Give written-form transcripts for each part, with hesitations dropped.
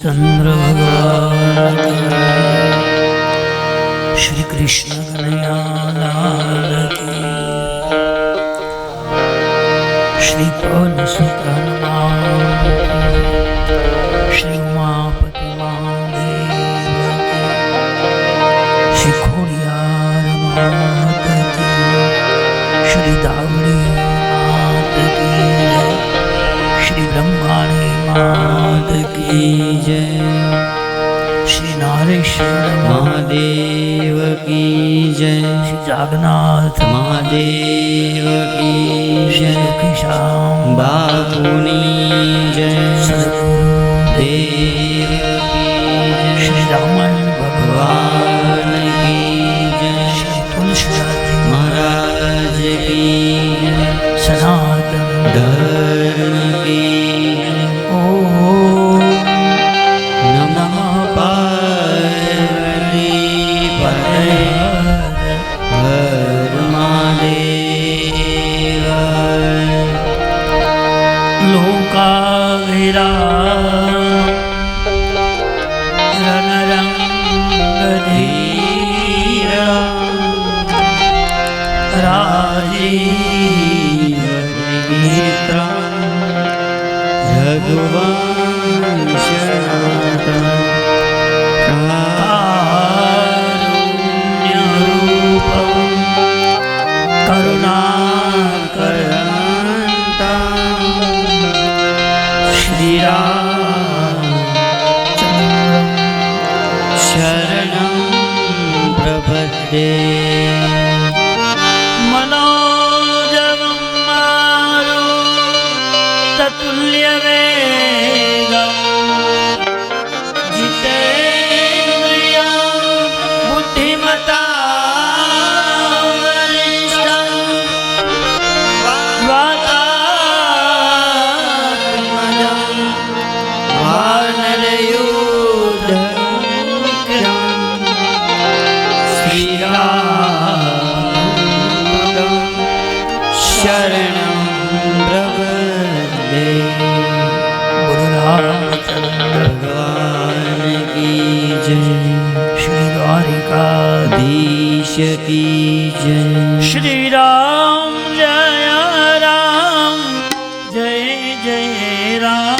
रामचंद्र भगवान श्री कृष्ण कन्हैया लाल की। श्री पवन सुत हनुमान श्री उमापति महादेव की। श्री खोड़ियार मात की। श्री दावड़ी मात की जय। श्री ब्रह्माणी मात की जय। श्री नारेश्वर महादेव की जय। श्री जागन्नाथ महादेव की जय। श्री श्याम बापुनी जय। सदगुरुदेव की जय। श्री रामन भगवान की जय। श्री तुलसीदास महाराज की जय। सनातन धर्म की मनोजवं मारुततुल्यवेगं जितेन्द्रियं बुद्धिमतां वरिष्ठं वातात्मजं वानरयूथमुख्यं शरणं प्रपद्ये। बोलो रामचंद्र भगवान की जय। श्री द्वारिकाधीश की जय। श्री राम जय राम जय जय राम।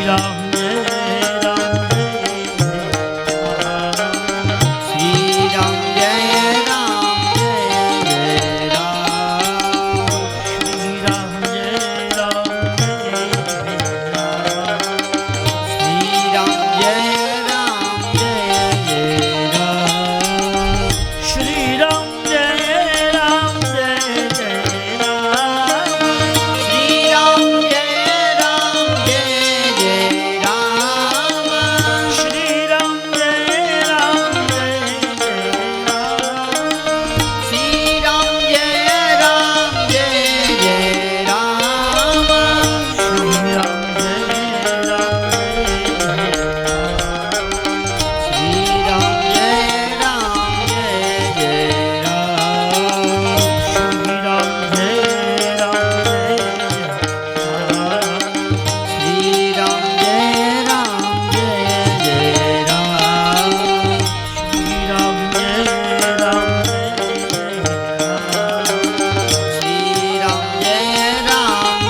राम जय राम श्री राम जय राम जय राम श्री राम जय राम श्री राम जय राम श्री राम जय राम श्री राम जय राम श्री राम जय राम श्री राम जय राम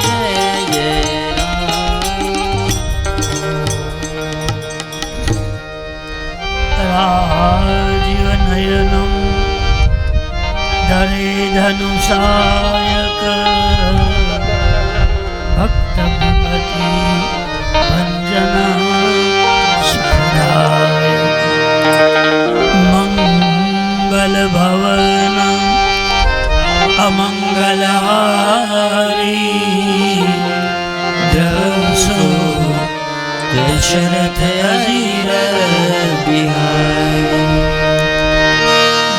राजीवनयनं धरे धनुषायक भक्तविपति भञ्जना सुखदायक मङ्गलभवन अमङ्गलहारी दशो दशरथ अजीर बिहारी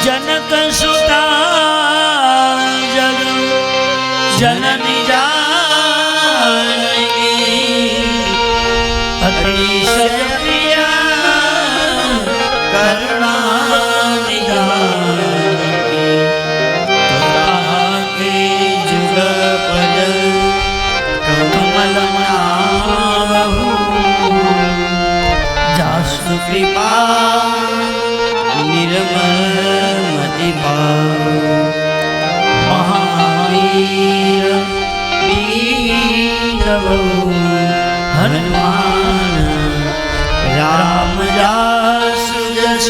जनक सुता जग जननी जानकी अतिशय प्रिया करुणा निधानी ताके जुग पद कमल नामहु जासु कृपा निर्मल मति महावीर वीर हनुमान राम जासु जस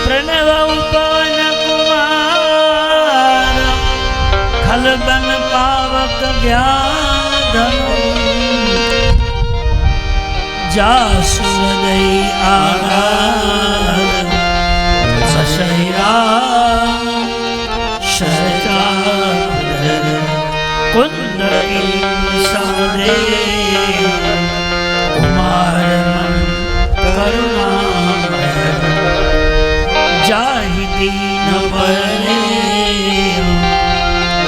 प्रणव पवन कुमार खलबन पावक ज्ञान जासु हृदय आधार ससै राम शरचादर कुंडली सदेव कुमार करुणा जाहि दीन बने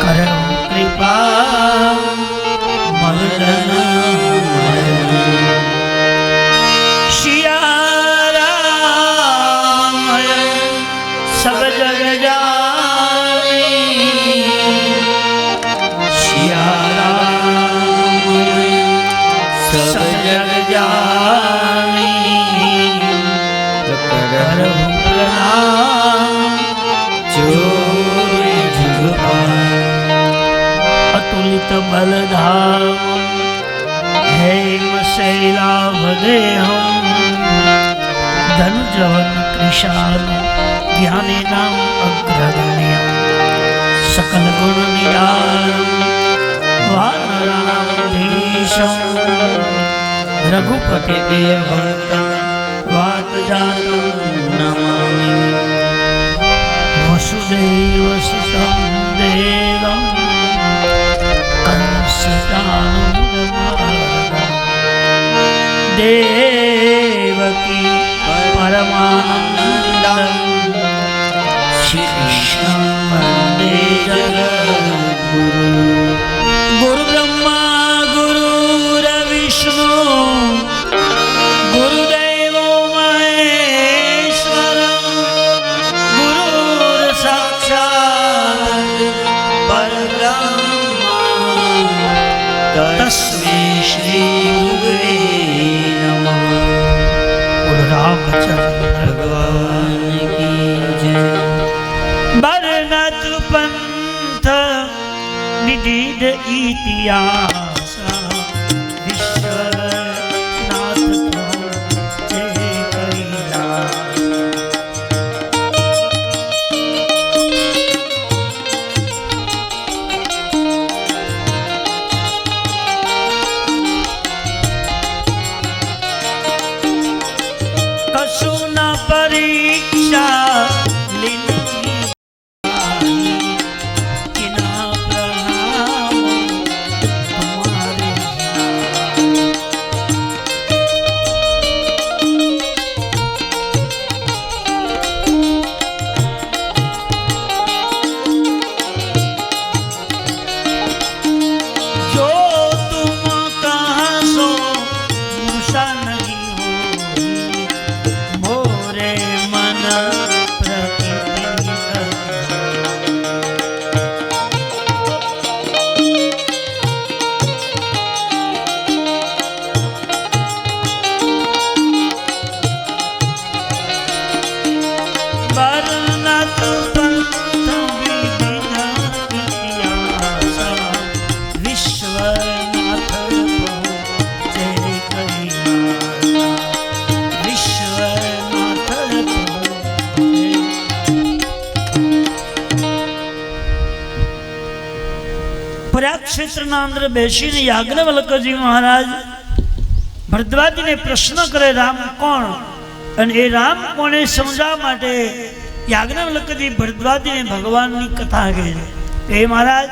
करम कृपा मदन सिया राम सब जग जानी सिया राम सब जग जानी करहु प्रणाम जोर जुग अतुलित बलधाम हेम शैलाभदेहं धनुजवन कृशालु ज्ञानी नाम अग्रगण्यं सकल गुण निधानम वानराधीशं रघुपति देवभक्तं वातजातं नमामि वसुदेव सुतं देवं कंसचानूरमर्दनं देवकी परमानन्दं श्री कृष्णं वन्दे जगद्गुरु गुरुब्रह्मा गुरुर्विष्णु गुरुदेवो महेश्वरं गुरुर्साक्षात् परब्रह्मा तस्मै श्री गुरुवे नमः। बोलो रामचंद्र भगवान की जय। बरनत पंथ निधीद ईत ઇતિહાસા વિશ્વનાથ પહોંચે કૈલાસ. કશું ના પરીક્ષા લીધી કિના પ્રણામ તમારે. જો તુમ કહાસો મૂષા નહીં હોય મોરે મન પ્રકૃતિ. વર્ણત પંથ વિવિધ ઇતિહાસ વિશ્વનાથ પહોંચે કૈલાસ. વિશ્વનાથ પહોંચે. પ્રયાગ ક્ષેત્રના અંદર બેસીને યાજ્ઞવલ્ક્યજી મહારાજ ભરદ્વાજને પ્રશ્ન કરે રામ કોણ, અને એ રામ કોને સમજાવવા માટે યાજ્ઞવલ્ક્યજી ભરદ્વાજને ભગવાનની કથા કહે છે. એ મહારાજ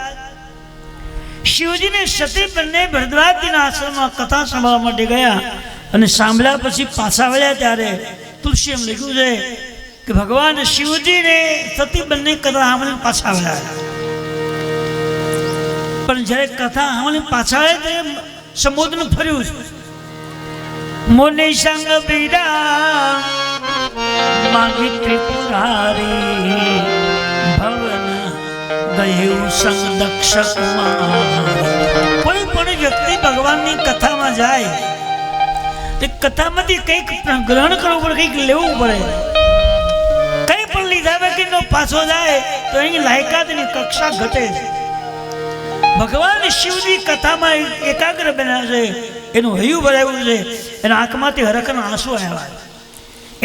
શિવજીને સતી બંને ભરદ્વાજજીના આશ્રમમાં કથા સાંભળવા માટે ગયા અને સાંભળ્યા પછી પાછા વળ્યા ત્યારે તુલસી એમ લખ્યું છે કે ભગવાન શિવજીને સતી બંને કથા સાંભળીને પાછા વળ્યા. પણ જ્યારે કથા સાંભળીને પાછા આવ્યા ત્યારે સંબોધન ફર્યું છે. મોને સંગ બીડા માગી ત્રિપુરારી ભવન ગયું સંગ દક્ષ કુમાર. કોઈ પણ વ્યક્તિ ભગવાનની કથામાં જાય તે કથામાંથી કંઈક ગ્રહણ કરવું પડે, કંઈક લેવું પડે. કંઈ પણ લીધા વગરનો પાછો જાય તો એની લાયકાતની કક્ષા ઘટે છે. ભગવાન શિવજી કથામાં એકાગ્ર બન્યા છે, એનું હૈયું ભરાયું છે, એના આંખમાંથી હરખના આંસુ આવ્યા.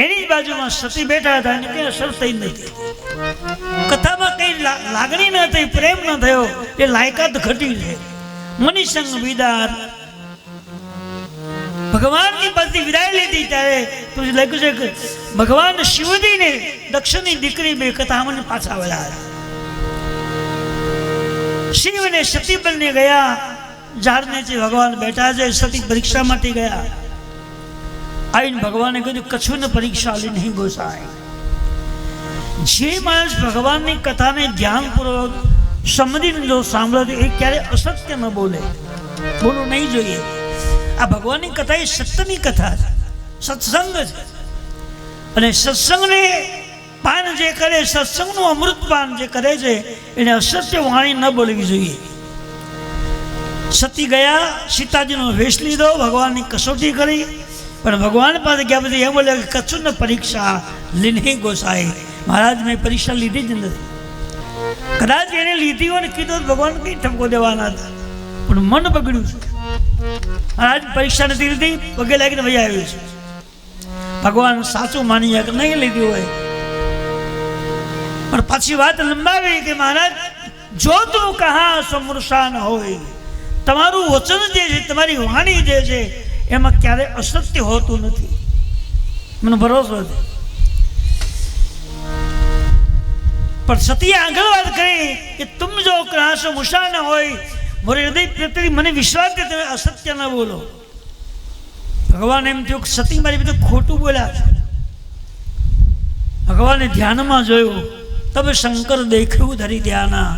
એની જ બાજુમાં સતી બેઠા હતા અને ત્યાં અસર થઈ નથી. કથામાં કઈ લાગણી ન થઈ, પ્રેમ ન થયો, એ લાયકાત ઘટી છે. મનીસંગ વિદાર ભગવાનની પાસેથી વિદાય લીધી ત્યારે પછી લખ્યું છે કે ભગવાન શિવજીને દક્ષની દીકરી બે કથા મને પાછા વળ્યા. શિવ અને સતી બંને ગયા ઝાડ નીચે ભગવાન બેઠા છે. સતી પરીક્ષા માટે ગયા. આવીને ભગવાને કીધું કછું ને પરીક્ષા લી નહીં ગોસાય. જે માણસ ભગવાનની કથાને ધ્યાનપૂર્વક સમજીને જો સાંભળે એ ક્યારે અસત્ય ન બોલે, બોલવું નહીં જોઈએ. આ ભગવાનની કથા એ સત્યની કથા છે, સત્સંગ છે. અને સત્સંગને પાન જે કરે, સત્સંગનું અમૃત પાન જે કરે છે એને અસત્ય વાણી ન બોલવી જોઈએ. સતી ગયા, સીતાજીનો વેશ લીધો, ભગવાનની કસોટી કરી, પણ ભગવાન પાસે ગયા પછી એમ બોલ્યા કે કચ્છું ને પરીક્ષા લીધી ગોસાઈ. મહારાજ મેં પરીક્ષા લીધી જ નથી. કદાચ એને લીધી હોય ને કીધું ભગવાન કઈ ઠપકો દેવાના હતા, પણ મન બગડ્યું છે. મહારાજ પરીક્ષા નથી લીધી, પગે લાગીને ભાઈ આવ્યું છે. ભગવાન સાચું માની કે નહીં લીધી હોય, પણ પાછી વાત લંબાવી કે મહારાજ જો તું કહા સમૃષા ન હોય, તમારું વચન જે છે, તમારી વાણી જે છે એમાં ક્યારે અસત્ય હોતું નથી. મને ભરોસો છે. પણ સતીએ આગળ વાત કરી કે તુમ જો કહા મૂષા ન હોય, મારે હૃદય પ્રત્યે મને વિશ્વાસ કે તમે અસત્ય ન બોલો. ભગવાન એમ થયું કે સતી મારી બધું ખોટું બોલ્યા છે. ભગવાને ધ્યાનમાં જોયું, તબ શંકર દેખ્યું ધરી ધ્યાના,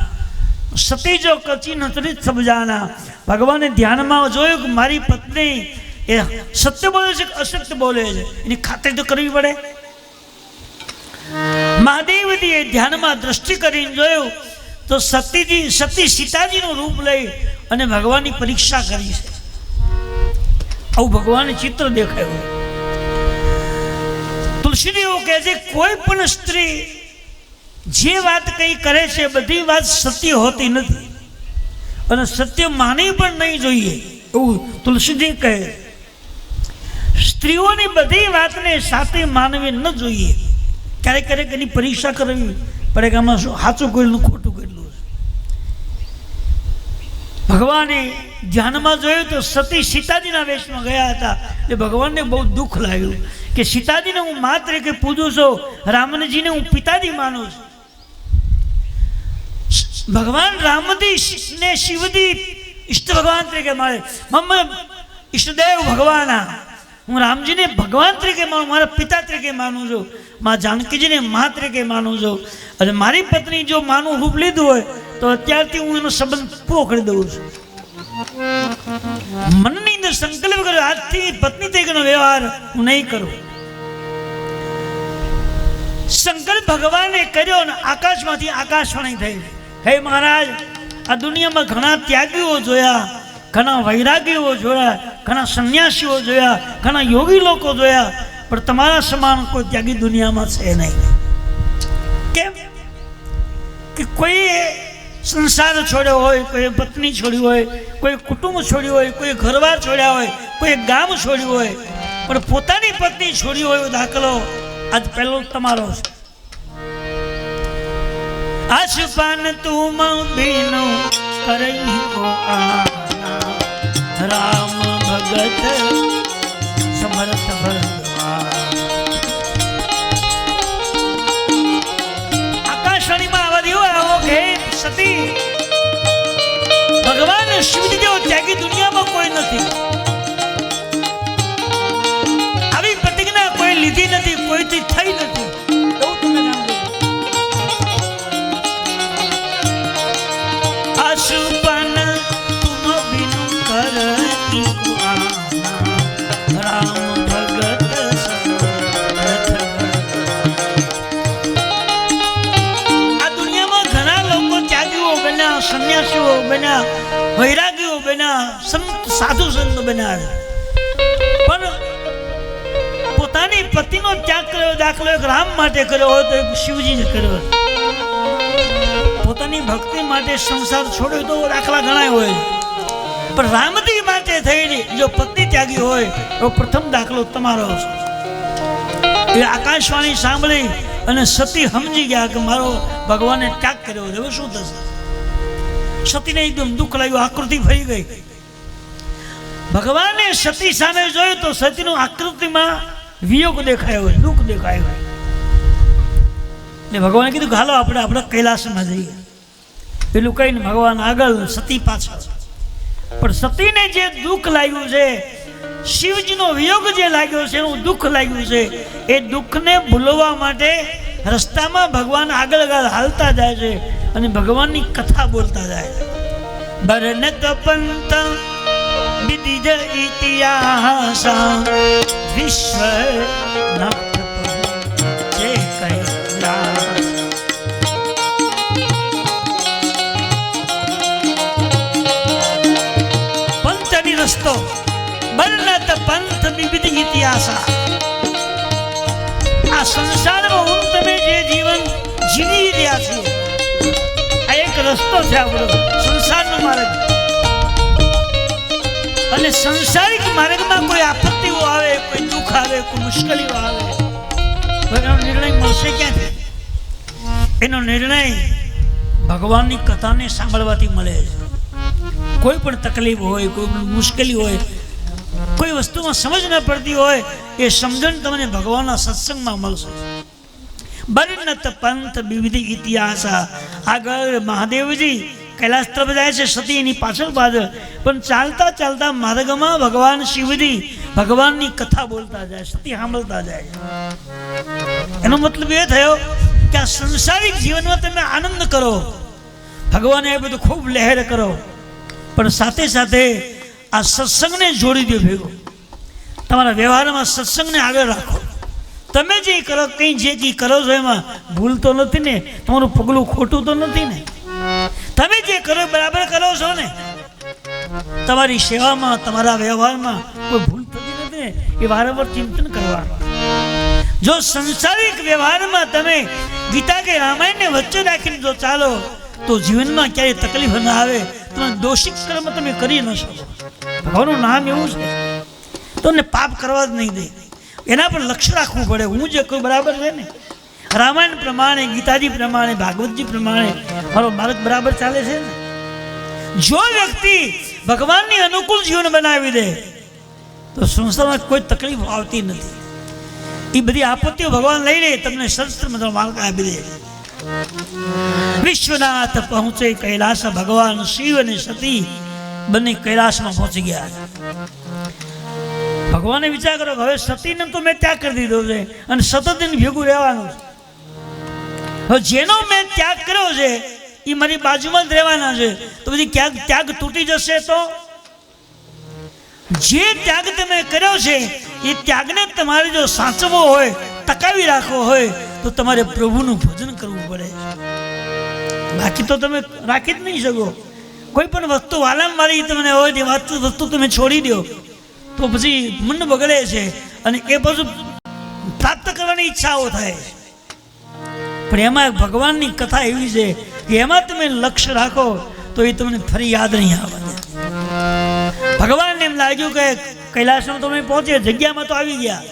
સતી જો કચી નતરી સમજાના. ભગવાને ધ્યાનમાં જોયું કે મારી પત્ની એ સત્ય બોલે છે કે અસત્ય બોલે છે, એની ખાતરી તો કરવી પડે. મહાદેવજીએ ધ્યાનમાં દ્રષ્ટિ કરીને જોયું તો સતી સીતાજીનું રૂપ લઈ અને ભગવાનની પરીક્ષા કરી છે. આવું ભગવાને ચિત્ર દેખાયું. તુલસીદેવ કહે છે કોઈ પણ સ્ત્રી જે વાત કઈ કરે છે બધી વાત સત્ય હોતી નથી. અને સત્ય માની પણ નહીં જોઈએ એવું તુલસીજી કહે. સ્ત્રીઓની બધી વાતને સાથે માનવી ન જોઈએ. ક્યારેક ક્યારેક એની પરીક્ષા કરવી પડે કે આમાં શું સાચું કરેલું ખોટું કરેલું. ભગવાને ધ્યાનમાં જોયું તો સતી સીતાજીના વેશમાં ગયા હતા. એટલે ભગવાનને બહુ દુઃખ લાગ્યું કે સીતાજીને હું માત્ર કે પૂજું છું, રામજીને હું પિતાજી માનું છું. ભગવાન રામજી ને શિવજી ઈષ્ટ ભગવાન તરીકે મારે, ઈષ્ટદેવ ભગવાન. હું રામજીને ભગવાન તરીકે માનું, મારા પિતા તરીકે માનું છું, મા જાનકીજીને મા તરીકે માનું છું. અને મારી પત્ની જો માનું રૂપ લીધું હોય તો અત્યારથી હું એનો સંબંધ પૂરો કરી દઉં છું. મનની અંદર સંકલ્પ કર્યો આજથી પત્ની તરીકેનો વ્યવહાર હું નહીં કરું. સંકલ્પ ભગવાને કર્યો અને આકાશમાંથી આકાશવાણી થઈ. હે મહારાજ, આ દુનિયામાં ઘણા ત્યાગીઓ જોયા, ઘણા વૈરાગીઓ જોયા, ઘણા સંન્યાસીઓ જોયા, ઘણા યોગી લોકો જોયા, પણ તમારા સમાન કોઈ ત્યાગી દુનિયામાં છે નહીં. કેમ કે કોઈ સંસાર છોડ્યો હોય, કોઈ પત્ની છોડી હોય, કોઈ કુટુંબ છોડ્યું હોય, કોઈ ઘરવાર છોડ્યા હોય, કોઈ ગામ છોડ્યું હોય, પણ પોતાની પત્ની છોડી હોય દાખલો આજ પહેલો તમારો છે. આસપાન તુમ બીનો કરઈ કો આના, રામ ભગત સમર્થ ભગવાન. આકાશવાણીમાં આવા દેવો આવો કે સતી ભગવાન શિવજી જેવો ત્યાગી દુનિયામાં કોઈ નથી. આવી પ્રતિજ્ઞા કોઈ લીધી નથી, કોઈથી થઈ નથી. એવું તમે જાણો. આસુપન તુમ બિનુ કરતી કો આના, રામ ભગત સમર્થ ભગવાન. આ દુનિયામાં ઘણા લોકો ત્યાગીઓ બન્યા, સંન્યાસીઓ બન્યા, વૈરાગીઓ બન્યા, સંત સાધુ સંત બન્યા, પણ પોતાની પતિનો ત્યાગ કર્યો દાખલો એક રામ માટે કર્યો હોય તો એક શિવજીને કર્યો. પોતાની ભક્તિ માટે સંસાર છોડ્યો તો દાખલા ઘણા હોય, પણ રામજી માટે થઈને જો પત્ની ત્યાગી હોય તો પ્રથમ દાખલો તમારો છે. એ આકાશવાણી સાંભળી અને સતી સમજી ગયા કે મારો ભગવાને ત્યાગ કર્યો. હવે શું થશે? સતીને એકદમ દુઃખ લાગ્યું, આકૃતિ ફરી ગઈ. ભગવાને સતી સામે જોયું તો સતીનું આકૃતિમાં વિયોગ દેખાયો હોય, દુઃખ દેખાયું હોય. એટલે ભગવાને કીધું કે હાલો આપણે આપણા કૈલાસમાં જઈએ. પેલું કહીને ભગવાન આગળ, સતી પાછળ. પણ સતીને જે દુઃખ લાગ્યું છે, શિવજીનો વિયોગ જે લાગ્યો છે, એનું દુઃખ લાગ્યું છે, એ દુઃખને ભૂલવા માટે રસ્તામાં ભગવાન આગળ આગળ હાલતા જાય છે અને ભગવાનની કથા બોલતા જાય છે. બરનત પંત વિદિજ ઇતિહાસ વિશ્વનાથ જય કૈલાસ. પંચની રસ્તો બરનત પંથ વિવિધ ઇતિહાસ. આ સંસારમાં હું તમે જે જીવન જીવી રહ્યા છીએ, આ એક રસ્તો છે આપણો સંસારનો માર્ગ. અને સંસારિક માર્ગમાં કોઈ આપત્તિઓ આવે, કોઈ દુઃખ આવે, કોઈ મુશ્કેલીઓ આવે તો એનો નિર્ણય મળશે ક્યાંથી? એનો નિર્ણય ભગવાનની કથાને સાંભળવાથી મળે છે. કોઈ પણ તકલીફ હોય, કોઈ પણ મુશ્કેલી હોય, કોઈ વસ્તુમાં સમજ ન પડતી હોય, એ સમજણ તમને ભગવાનના સત્સંગમાં મળશે. બરનત પંથ વિવિધ ઇતિહાસ. આગળ મહાદેવજી કૈલાસ તરફ જાય છે, સતી એની પાછળ પાછળ, પણ ચાલતા ચાલતા માર્ગમાં ભગવાન શિવજી ભગવાનની કથા બોલતા જાય, સતી સાંભળતા જાય. એનો મતલબ એ થયો કે આ સંસારિક જીવનમાં તમે આનંદ કરો, ભગવાને એ બધું ખૂબ લહેર કરો, પણ સાથે સાથે આ સત્સંગને જોડી દો ભેગો. તમારા વ્યવહારમાં સત્સંગને આગળ રાખો. તમે જે કરો, કંઈ જે કંઈ કરો છો એમાં ભૂલ તો નથી ને? તમારું પગલું ખોટું તો નથી ને? તમે જે કરો બરાબર કરો છો ને? તમારી સેવામાં, તમારા વ્યવહારમાં કોઈ ભૂલ થતી નથી ને? એ વારંવાર ચિંતન કરવાનું. જો સંસારિક વ્યવહારમાં તમે ગીતા કે રામાયણને વચ્ચે રાખીને જો ચાલો તો જીવનમાં ક્યારેય તકલીફ ના આવે. તમે દોષિક કર્મ તમે કરી ન શકો. ભગવાનનું નામ એવું છે તમને પાપ કરવા જ નહીં દે. એના પર લક્ષ્ય રાખવું પડે. હું જે કહું બરાબર છે ને, રામાયણ પ્રમાણે, ગીતાજી પ્રમાણે, ભાગવતજી પ્રમાણે મારો માર્ગ બરાબર ચાલે છે ને. જો વ્યક્તિ ભગવાનની અનુકૂળ જીવન બનાવી દે તો સંસારમાં કોઈ તકલીફ આવતી નથી. એ બધી આપત્તિઓ ભગવાન લઈ લે, તમને શસ્ત્ર માર્ગ આપી દે. વિશ્વનાથ પહોંચે કૈલાસ. ભગવાન શિવ અને સતી બંને કૈલાસમાં પહોંચી ગયા. ભગવાને વિચાર કરો, હવે સતીને તો મેં ત્યાગ કરી દીધો છે અને સતત એને ભેગું રહેવાનું છે. હવે જેનો મેં ત્યાગ કર્યો છે એ મારી બાજુમાં જ રહેવાના છે, તો બધી ત્યાગ તૂટી જશે. તો જે ત્યાગ તમે કર્યો છે એ ત્યાગને તમારે જો સાચવવો હોય, ટકાવી રાખવો હોય, તો તમારે પ્રભુનું ભજન કરવું પડે. બાકી તો તમે રાખી જ નહીં શકો. કોઈ પણ વસ્તુ વાલામ વાલી તમને હોય તે વસ્તુ તમે છોડી દો તો પછી મન બગડે છે અને એ બધું પ્રાપ્ત કરવાની ઈચ્છાઓ થાય. પણ એમાં ભગવાનની કથા એવી છે કે એમાં તમે લક્ષ્ય રાખો તો એ તમને ફરી યાદ નહીં આવે. ભગવાનને એમ લાગ્યું કે કૈલાસમાં તો અમે પહોંચે, જગ્યામાં તો આવી ગયા,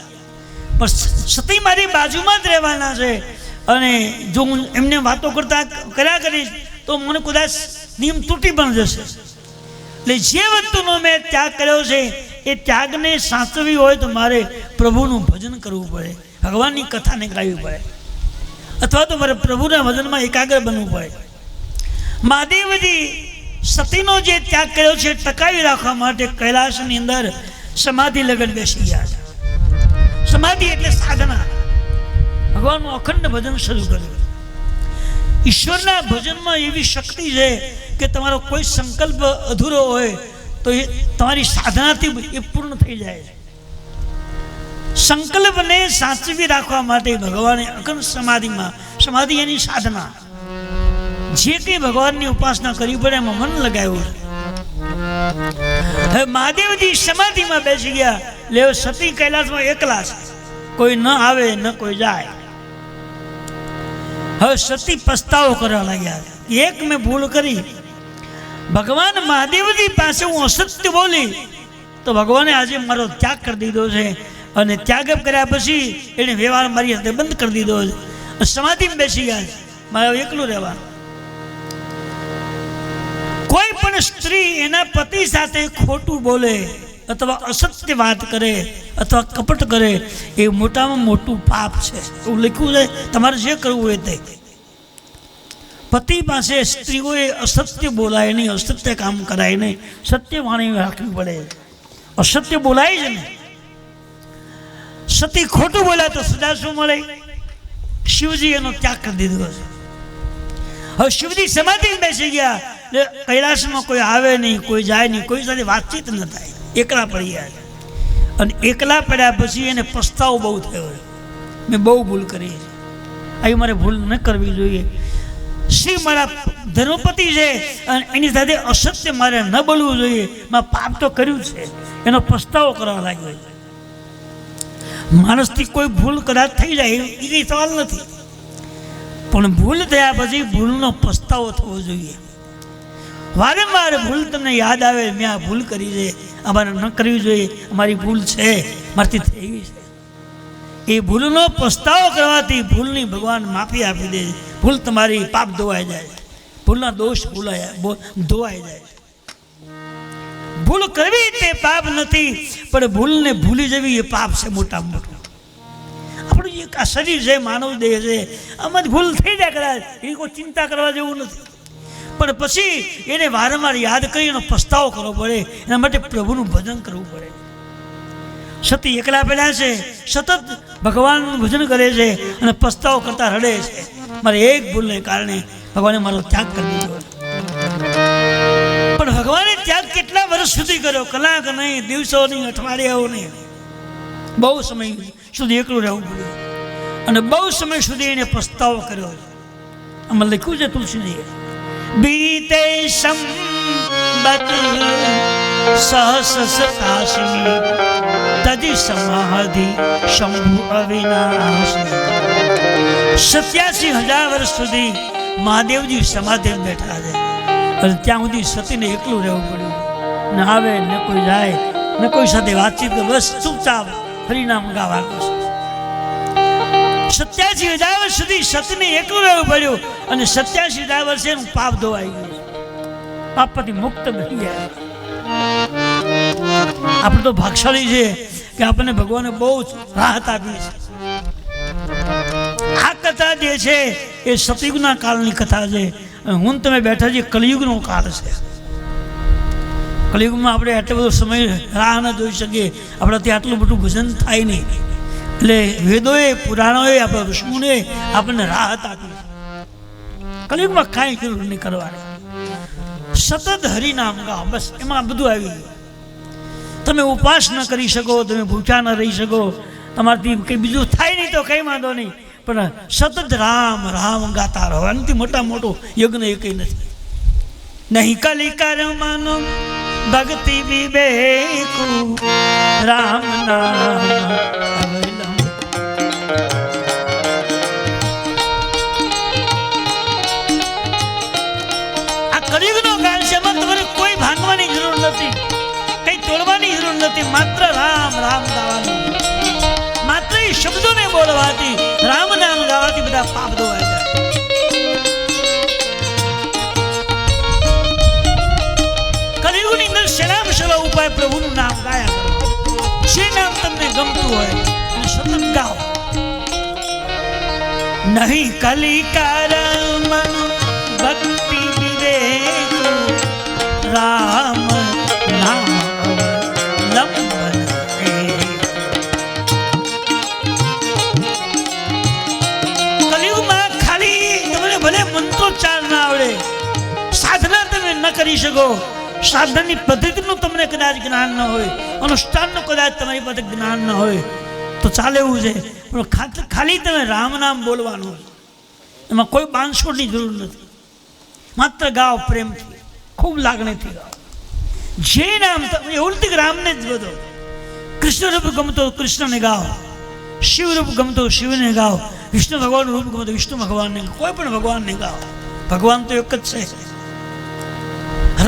પણ સતી મારી બાજુમાં જ રહેવાના છે અને જો હું એમને વાતો કર્યા કરીશ તો મને કદાચ નિયમ તૂટી પણ જશે. એટલે જે વસ્તુનો મેં ત્યાગ કર્યો છે એ ત્યાગને સાચવવી હોય તો મારે પ્રભુનું ભજન કરવું પડે, ભગવાનની કથાને ગાવી પડે, અથવા તો મારે પ્રભુના ભજનમાં એકાગ્ર બનવું પડે. મહાદેવજી સતીનો જે ત્યાગ કર્યો છે ટકાવી રાખવા માટે કૈલાસની અંદર સમાધિ લગન બેસી ગયા છે. સમાધિ એટલે સાધના. ભગવાનનું અખંડ ભજન શરૂ કર્યું. ઈશ્વરના ભજનમાં એવી શક્તિ છે કે તમારો કોઈ સંકલ્પ અધૂરો હોય તો એ તમારી સાધનાથી એ પૂર્ણ થઈ જાય છે. સંકલ્પને સાચવી રાખવા માટે ભગવાને અખંડ સમાધિ એની સાધના, જે કંઈ ભગવાનની ઉપાસના કરવી પડે એમાં મન લગાવ્યું છે. હવે મહાદેવજી સમાધિમાં બેસી ગયા. લેવ સતી કૈલાસમાં એકલા છે, કોઈ ન આવે ન કોઈ જાય. હવે સતી પસ્તાવો કરવા લાગ્યા કે એક મેં ભૂલ કરી. ભગવાન મહાદેવજી પાસે હું અસત્ય બોલી તો ભગવાને આજે મારો ત્યાગ કરી દીધો છે અને ત્યાગ કર્યા પછી એને વ્યવહાર મારી સાથે બંધ કરી દીધો છે. સમાધિમાં બેસી ગયા છે, મારે એકલું રહેવાનું. કોઈ પણ સ્ત્રી એના પતિ સાથે ખોટું બોલે અથવા અસત્ય વાત કરે અથવા કપટ કરે એ મોટામાં મોટું પાપ છે. એવું લખ્યું છે, તમારે જે કરવું હોય તે. પતિ પાસે સ્ત્રીઓએ અસત્ય બોલાય નહીં, અસત્ય કામ કરાય નહીં, સત્ય વાણી રાખવી પડે. અસત્ય બોલાય છે ને, સતી ખોટું બોલાય તો સજા શું મળે? શિવજી એનો ત્યાગ કરી દીધો છે. હવે શિવજી સમાધિમાં બેસી ગયા. કૈલાસમાં કોઈ આવે નહીં, કોઈ જાય નહીં, કોઈ સાથે વાતચીત ન થાય, એકલા પડી ગયા. અને એકલા પડ્યા પછી એને પસ્તાવો બહુ થયો, મેં બહુ ભૂલ કરી છે, અહીં મારે ભૂલ ન કરવી જોઈએ. શિવ મારા ધર્મપતિ છે અને એની સાથે અસત્ય મારે ન બોલવું જોઈએ, મેં પાપ તો કર્યું છે, એનો પસ્તાવો કરવા લાગ્યો. માણસથી કોઈ ભૂલ કદાચ થઈ જાય એ કંઈ સવાલ નથી, પણ ભૂલ થયા પછી ભૂલનો પસ્તાવો થવો જોઈએ. વારંવાર ભૂલ તમને યાદ આવે, મેં આ ભૂલ કરી છે, અમારે ન કરવી જોઈએ, અમારી ભૂલ છે, મારથી થઈ ગઈ છે. એ ભૂલનો પસ્તાવો કરવાથી ભૂલની ભગવાન માફી આપી દે. ભૂલ તમારી પાપ ધોવાઈ જાય, ભૂલના દોષ ધોવાઈ જાય. ભૂલ કરવી તે પાપ નથી, પણ ભૂલને ભૂલી જવી એ પાપ છે મોટામાં મોટું. આપણું એક આ શરીર છે, માનવ દેહ છે, આમાં ભૂલ થઈ જાય કદાચ, એ કોઈ ચિંતા કરવા જેવું નથી. પણ પછી એને વારંવાર યાદ કરી એનો પસ્તાવો કરવો પડે. એના માટે પ્રભુનું ભજન કરવું પડે. સતી એકલા પડ્યા છે, સતત ભગવાનનું ભજન કરે છે અને પસ્તાવો કરતા રડે છે, મારે એક ભૂલને કારણે ભગવાને મારો ત્યાગ કરી દીધો. પણ ભગવાને ત્યાગ કેટલા વર્ષ સુધી કર્યો? કલાક નહીં, દિવસો નહીં, અઠવાડિયાઓ નહીં, બહુ સમય સુધી એકલું રહેવું પડ્યું અને બહુ સમય સુધી એને પસ્તાવો કર્યો. આમાં લખ્યું છે તુલસીજીએ, बीते संबत सहस सतासी तदि समाधि शंभु अविनाशी. 87,000 વર્ષ સુધી મહાદેવજી સમાધિ બેઠા છે અને ત્યાં સુધી સતીને એકલું રહેવું પડ્યું. ન આવે ને કોઈ જાય ને કોઈ સાથે વાતચીત કરે, બસ ચૂપચાપ હરિનામ ગાવા. 87,000 વર્ષ સુધી સતીને એકલું રહેવું પડ્યું અને 87,000 વર્ષે એનું પાપ ધોવાઈ ગયું, પાપથી મુક્ત બની ગયા. આપણે તો ભાગશાળી છે કે આપણને ભગવાને બહુ જ રાહત આપી છે. આ કથા જે છે એ સતયુગના કાળની કથા છે. હું તમે બેઠા છીએ કલિયુગનો કાળ છે. કલિયુગમાં આપણે આટલો બધો સમય રાહ ન જોઈ શકીએ, આપણાથી આટલું બધું ભજન થાય નહીં. એટલે વેદોએ પુરાણોએ આપણા ઋષિમુનિએ આપણને રાહત આપી. કલિયુગમાં કાંઈ જરૂર નહીં કરવાની, સતત હરિનામ ગાઓ, બસ એમાં બધું આવી ગયું. તમે ઉપવાસ ન કરી શકો, તમે ભૂખ્યા ન રહી શકો, તમારાથી કંઈ બીજું થાય નહીં તો કંઈ વાંધો નહીં, પણ સતત રામ રામ ગાતા રહો. એનાથી મોટો યજ્ઞ એ કંઈ નથી. નહીં કલિકા રમાનો ભક્તિ વિવેકુ રામ નામ અવલંબ. આ કલિયુગનો કાળ છે, એમાં તમારે કોઈ ભાંગવાની જરૂર નથી, કઈ તોડવાની જરૂર નથી. માત્ર રામ રામ ગાવાનું, માત્ર એ શબ્દોને બોલવાથી, રામ નામ ગાવાથી બધા પાપ ધોવાઈ જાય. કલિયુગની અંદર સલામ સેવા ઉપાય પ્રભુનું નામ ગાયા કરો. જે નામ તમને ગમતું હોય અને સતત ગાઓ. નહીં કલિકાર મન ભક્તિ વિવેક રામ નામ અવલંબન. કલિયુગમાં ખાલી તમને ભલે મંત્રોચ્ચાર ના આવડે, સાધના તમે ન કરી શકો, સાધનાની પદ્ધતિનું તમને કદાચ જ્ઞાન ન હોય, અનુષ્ઠાનનું કદાચ તમારી પાસે જ્ઞાન ન હોય તો ચાલે એવું છે, પણ ખાલી તમે રામ નામ બોલવાનું, એમાં કોઈ બાંધછોડની જરૂર નથી. માત્ર ગાઓ પ્રેમથી, ખૂબ લાગણીથી ગાઓ. જે નામ એવું નથી કે રામને જ બધો, કૃષ્ણ રૂપ ગમતો કૃષ્ણને ગાઓ, શિવ રૂપ ગમતો શિવને ગાઓ, વિષ્ણુ ભગવાનનું રૂપ ગમતો વિષ્ણુ ભગવાનને, કોઈ પણ ભગવાનને ગાઓ. ભગવાન તો એક જ છે.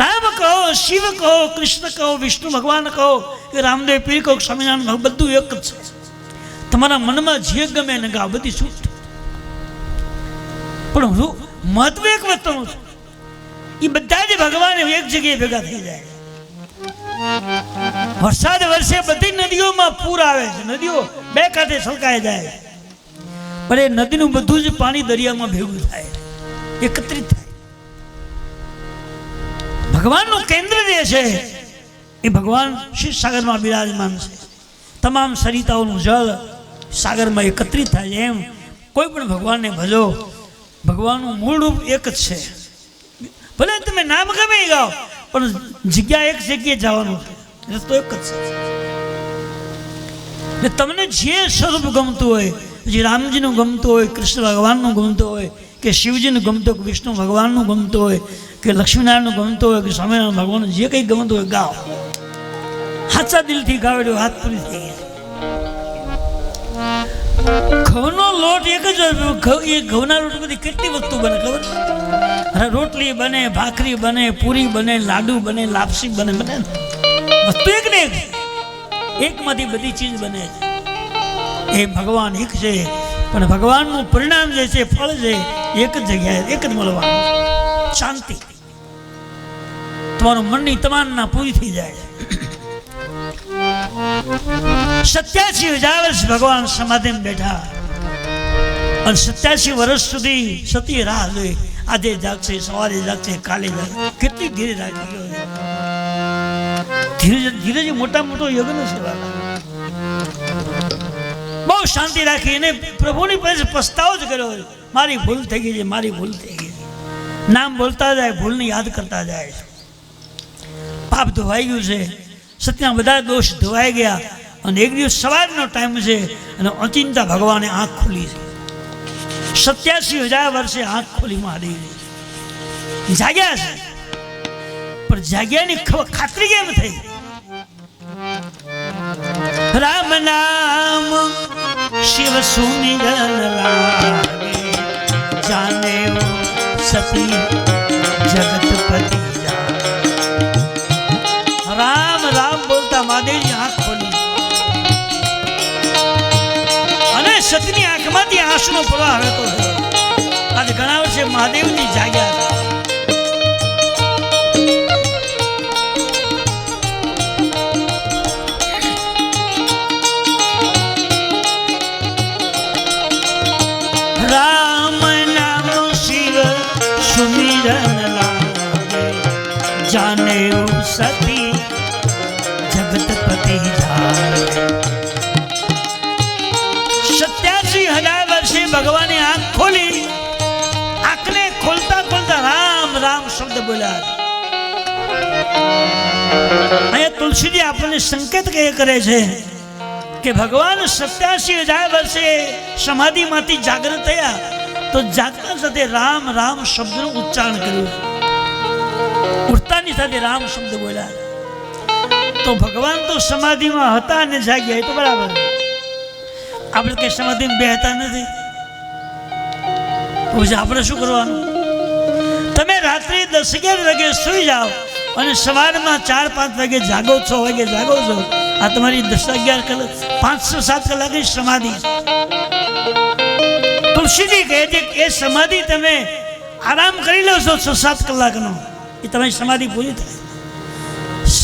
રામ કહો, શિવ કહો, કૃષ્ણ કહો, વિષ્ણુ ભગવાન કહો કે રામદેવ પીર કહો, સ્વામિનારાયણ, બધું એક જ છે. તમારા મનમાં જે ગમે એને ગાઓ, બધી છૂટ. પણ મહત્વ એક વસ્તુનું છે, એ બધા જ ભગવાન એક જગ્યાએ ભેગા થઈ જાય. વરસાદ વર્ષે બધી નદીઓમાં પૂર આવે છે, નદીઓ બે કાંઠે છલકાઈ જાય, પણ એ નદીનું બધું જ પાણી દરિયામાં ભેગું થાય, એકત્રિત થાય. ભગવાનનું કેન્દ્ર જે છે એ ભગવાન શિવ સાગરમાં બિરાજમાન છે. તમામ સરિતાઓનું જળ સાગરમાં એકત્રિત થાય છે. એમ કોઈ પણ ભગવાનને ભજો, ભગવાનનું મૂળ રૂપ એક જ છે. ભલે તમે નામ ગમે ગાઓ, પણ જગ્યા એક જગ્યાએ જવાનું છે, રસ્તો એક જ છે. તમને જે સ્વરૂપ ગમતું હોય, જે રામજીનું ગમતું હોય, કૃષ્ણ ભગવાનનું ગમતું હોય, કે શિવજીનું ગમતું હોય, કે વિષ્ણુ ભગવાનનું ગમતું હોય, કે લક્ષ્મીનારાયણનું ગમતું હોય, કે સ્વામિનારાયણ ભગવાનનું જે કંઈ ગમતું હોય ગાઓ. સાચા દિલથી ગાવ એટલે વાત પૂરી થઈ ગઈ. ઘઉંનો લોટ એક જ હોય, એ ઘઉંના લોટ બધી કેટલી વસ્તુ બને ખબર? રોટલી બને, ભાખરી બને, પૂરી બને, લાડુ બને, લાપસી બને, બને વસ્તુ એક ને એકમાંથી બધી ચીજ બને છે. એ ભગવાન એક છે, પણ ભગવાનનું પરિણામ જે છે, ફળ છે, એક જ જગ્યાએ એક જ મળવાનું. શાંતિ, તમારું મનની તમન્ના પૂરી થઈ જાય. 87,000 વર્ષ ભગવાન સમાધિમાં બેઠા અને 87 વર્ષ સુધી સતી રાહ જોઈ. આજે જાગશે, સવારે જાગશે, કાલે જાગશે. કેટલી ધીરે રાખી, ધીરે ધીરે મોટા મોટો યજ્ઞ છે. બહુ શાંતિ રાખી એને પ્રભુની પાસે પસ્તાવો જ કર્યો, મારી ભૂલ થઈ ગઈ છે, મારી ભૂલ થઈ ગઈ છે. નામ બોલતા જાય, ભૂલને યાદ કરતા જાય. પાપ ધોવાઈ ગયું છે, સત્યના બધા દોષ ધોવાઈ ગયા. અને એક દિવસ સવારનો ટાઈમ છે અને અચિંતા ભગવાને આંખ ખોલી છે. 87,000 વર્ષે આંખ ખોલી મહાદેવ જાગ્યા છે, પણ જાગ્યાની ખાતરી કેમ થઈ? રામ નામ શિવ સુમિરન લાગે, જાને સતી જગતપતિ ખોલતા મહાદેવની આંખ ખોલી અને સતીની આંખમાંથી આંસુનો પ્રવાહ વહેતો થયો. આજે ઘણા વર્ષે મહાદેવજી જાગ્યા હતા. રામ નામ શિવ સુમિરન લાગે જાને સતી જગતપતિ જાય. 87,000 વર્ષે ભગવાને આંખ ખોલી. આંખને ખોલતા ખોલતા રામ રામ શબ્દ બોલ્યા. અહીંયા તુલસીજી આપણને સંકેત કરે છે કે ભગવાન 87,000 વર્ષે સમાધિમાંથી જાગૃત થયા તો જાગતા સાથે રામ રામ શબ્દનું ઉચ્ચારણ કર્યું. ઉઠતાની સાથે રામ શબ્દ બોલ્યા. તો ભગવાન તો સમાધિમાં હતા અને જાગ્યા, એ તો બરાબર. આપણે કઈ સમાધિમાં બેહતા નથી, પછી આપણે શું કરવાનું? તમે રાત્રે 10-11 વાગે સુઈ જાઓ અને સવારમાં 4-5 વાગે જાગો, 6 વાગે જાગો છો. આ તમારી 10-11 કલાક, 5-7 કલાકની સમાધિ. તુલસીજી કહે છે કે એ સમાધિ તમે આરામ કરી લો છો 6-7 કલાકનો, એ તમારી સમાધિ પૂરી થાય.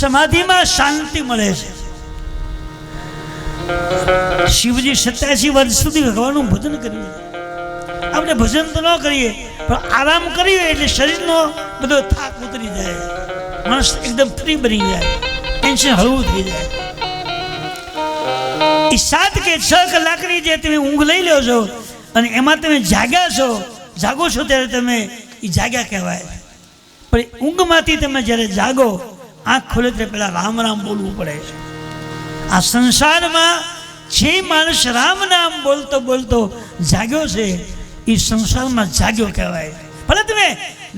સમાધિમાં શાંતિ મળે છે. શિવજી 87 વર્ષ સુધી ભગવાનનું ભજન કર્યું. આપણે ભજન તો ન કરીએ પણ આરામ કરીએ એટલે શરીરનો બધો થાક ઉતરી જાય, માણસ એકદમ ફ્રી બની જાય, ટેન્શન હળવું થઈ જાય. એ 7 કે 6 કલાકની જે તમે ઊંઘ લઈ લો છો અને એમાં તમે જાગો છો ત્યારે તમે એ જાગ્યા કહેવાય. પણ ઊંઘમાંથી તમે જ્યારે જાગો, આંખ ખોલે ત્યારે પહેલાં રામ રામ બોલવું પડે છે. આ સંસારમાં જે માણસ રામ નામ બોલતો બોલતો જાગ્યો છે એ સંસારમાં જાગ્યો કહેવાય. ભલે તમે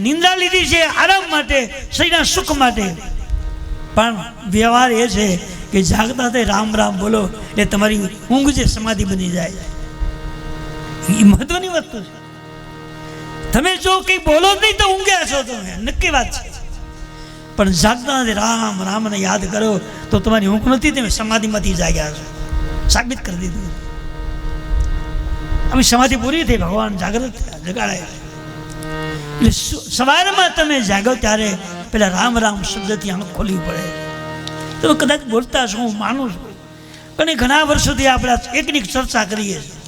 નિંદ્રા લીધી છે આરામ માટે, શરીરના સુખ માટે, પણ વ્યવહાર એ છે કે જાગતા તે રામ રામ બોલો એટલે તમારી ઊંઘ જે સમાધિ બની જાય. એ મહત્વની વસ્તુ છે. તમે જો કંઈ બોલો જ નહીં તો ઊંઘ્યા છો તમે, નક્કી વાત છે. પણ જાગતા રામ રામને યાદ કરો તો તમારી ઊંઘ નથી, તમે સમાધિમાંથી જાગ્યા છો. સાબિત કરી દીધું. અમે સમાધિ પૂરી થઈ, ભગવાન જાગૃત થયા, જગાડાય. એટલે સવારમાં તમે જાગો ત્યારે પેલા રામ રામ શબ્દથી આંખ ખોલવી પડે. તમે કદાચ બોલતા છો, હું માનું છું, પણ ઘણા વર્ષોથી આપણે એકની ચર્ચા કરીએ છીએ.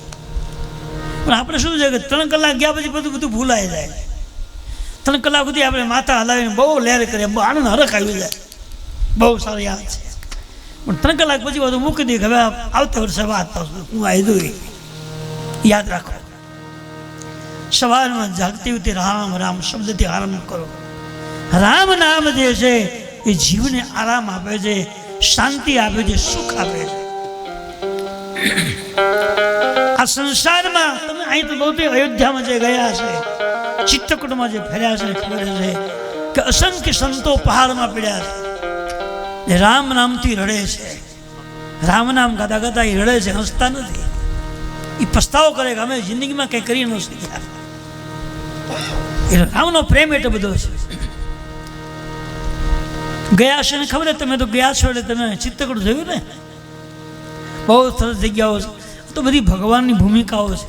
પણ આપણે શું છે કે 3 કલાક ગયા પછી બધું ભૂલાઈ જાય. 3 કલાક સુધી આપણે માથા હલાવીને બહુ લહેર કરીએ, બહુ આનંદ હરખ આવી જાય, બહુ સારી યાદ છે. પણ 3 કલાક પછી બધું મૂકી દઈએ, હવે આવતા વર્ષે વાત હું આવી યાદ રાખો. સવારમાં જાગતી વખતે રામ રામ શબ્દથી આરંભ કરો. રામ નામ જે છે એ જીવને આરામ આપે છે, શાંતિ આપે છે, સુખ આપે છે. આ સંસારમાં તમે અહીં તો બહુ અયોધ્યામાં જે ગયા છે, ચિત્રકૂટમાં જે ફર્યા છે, ખબર છે કે અસંખ્ય સંતો પહાડમાં પડ્યા છે, રામ નામથી રડે છે. રામ નામ ગાતા ગાતા એ રડે છે, હસતા નથી. એ પસ્તાવો કરે કે અમે જિંદગીમાં કંઈ કરી ન શક્યા. એટલે રામનો પ્રેમ એટલો બધો છે. ગયા છે ને ખબર, તમે તો ગયા છો એટલે તમે ચિત્રકૂટ જોયું ને, બહુ સરસ જગ્યાઓ છે. તો બધી ભગવાનની ભૂમિકાઓ છે.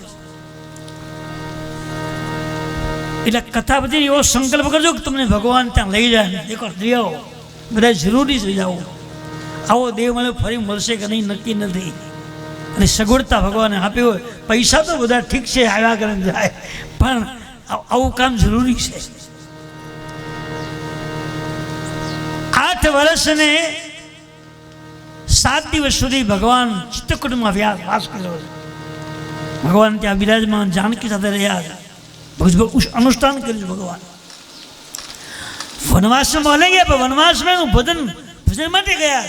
એટલે કથા પછી એવો સંકલ્પ કરજો કે તમને ભગવાન ત્યાં લઈ જાય. દેખો દેવો બધા જરૂરી છે જાઓ. આવો દેવ મને ફરી મળશે કે નહીં નક્કી નથી. અને સગવડતા ભગવાને આપી હોય. પૈસા તો બધા ઠીક છે, આવ્યા કરે જાય, પણ આવું કામ જરૂરી છે. 8 વર્ષ ને 7 દિવસ સુધી ભગવાન ચિત્રકૂટમાં વાસ કર્યો છે. ભગવાન ત્યાં બિરાજમાન જાનકી સાથે રહ્યા હતા, અનુષ્ઠાન કર્યું. ભગવાન વનવાસમાં લઈ ગયા, પણ વનવાસમાં ભજન માટે ગયા.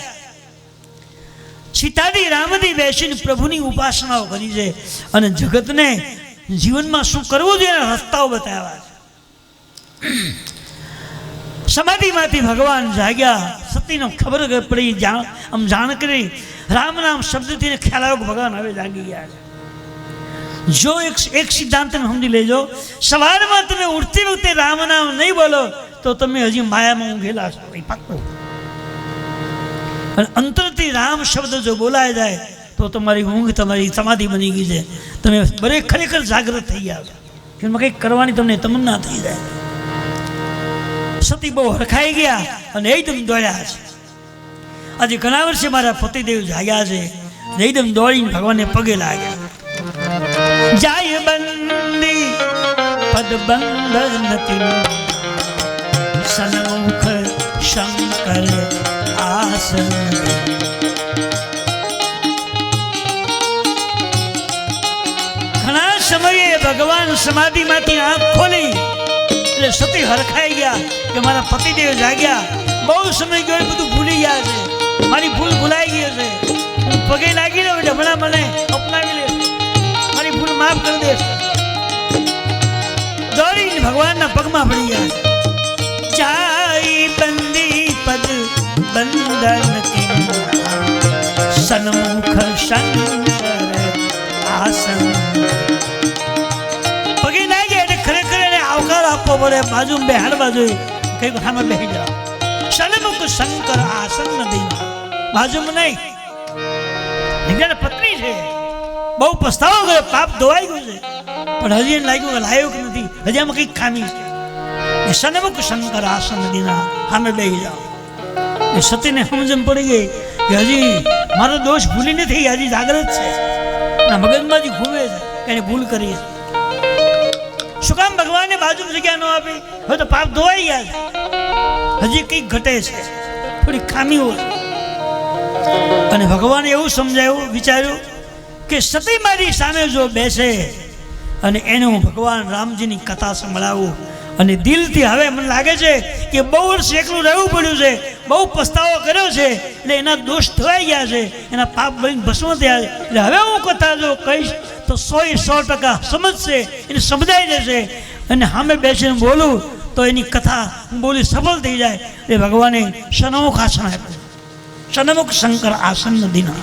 સીતાજી રામજી બેસીને પ્રભુની ઉપાસનાઓ કરી છે અને જગતને જીવનમાં શું કરવું જોઈએ રસ્તાઓ બતાવ્યા છે. સમાધિમાંથી ભગવાન જાગ્યા. સતીનો ખબર પડી, જાણ કરી, રામ નામ શબ્દથી ખ્યાલ આવ્યો કે ભગવાન હવે જાગી ગયા છે. જો એક સિદ્ધાંત સમજી લેજો, સવારમાં તમે ઉઠતી વખતે રામ નામ નહીં બોલો તો તમે હજી માયામાં ઊંઘેલા છો, એ પાક્કું. અને અંતરથી રામ શબ્દ જો બોલાય જાય તો તમારી ઊંઘ તમારી સમાધિ બની ગઈ છે. તમે બરે ખરેખર જાગૃત થઈ ગયા કે કંઈક કરવાની તમને તમન્ના થઈ જાય. સતી બહુ હરખાઈ ગયા અને એકદમ દોડ્યા છે. આજે ઘણા વર્ષે મારા પતિદેવ જાગ્યા છે. એકદમ દોડીને ભગવાનને પગે લાગ્યા. જાય બંદી પદ બંધન સન્મુખ શંકર આસન. ઘણા સમયે ભગવાન સમાધિમાંથી આંખ ખોલી એટલે સતી હરખાઈ ગયા કે મારા પતિદેવ જાગ્યા. બહુ સમય ગયો બધું ભૂલી ગયા છે. મારી ભૂલ ભૂલાઈ ગઈ છે. પગે લાગી રહ્યો એટલે હમણાં મને અપનાવી લે. મારી ભૂલ માફ કરી દે. દોડીને ભગવાનના પગમાં પડી ગયા. જાય બંદી પદ બંધન સન્મુખ શંકર આસન. પગે લાગ્યા એટલે ખરેખર એને આવકાર આપવો પડે. બાજુ બેહાડવા જોઈએ. કઈ સામે બેસી જાઓ. સન્મુખ શંકર આસન નથી. બાજુમાં નહીં. પત્ની છે. બહુ પસ્તાવો કર્યો. પાપ ધોવાઈ ગયું છે. પણ હજી એને લાગ્યું કે લાયક નથી. હજી આમાં કંઈક ખામી છે. એ સન્મુખ શંકર આસન દીના સામે બેસી જાઓ. એ સતીને સમજણ પડી ગઈ કે હજી મારો દોષ ભૂલી નથી. હજી જાગૃત છે. મગજમાં જ ઘૂમે છે કે એને ભૂલ કરી છે. શું કામ ભગવાને બાજુ જગ્યા ન આપી? હવે તો પાપ ધોવાઈ ગયા છે. હજી કંઈક ઘટે છે. થોડી ખામીઓ છે. અને ભગવાને એવું સમજાયું, વિચાર્યું કે સતી મારી સામે જો બેસે અને એને હું ભગવાન રામજીની કથા સંભળાવું અને દિલથી હવે મને લાગે છે કે બહુ વર્ષ એકલું રહેવું પડ્યું છે. બહુ પસ્તાવો કર્યો છે. એટલે એના દોષ ધોવાઈ ગયા છે. એના પાપ બળીને ભસ્મ થયા છે. એટલે હવે હું કથા જો કહીશ તો 100% સમજશે. એને સમજાઈ જશે. અને સામે બેસીને બોલું તો એની કથા બોલી સફળ થઈ જાય. એ ભગવાને સન્મુખ આસન આપ્યું. સન્મુખ શંકર આસન દીના.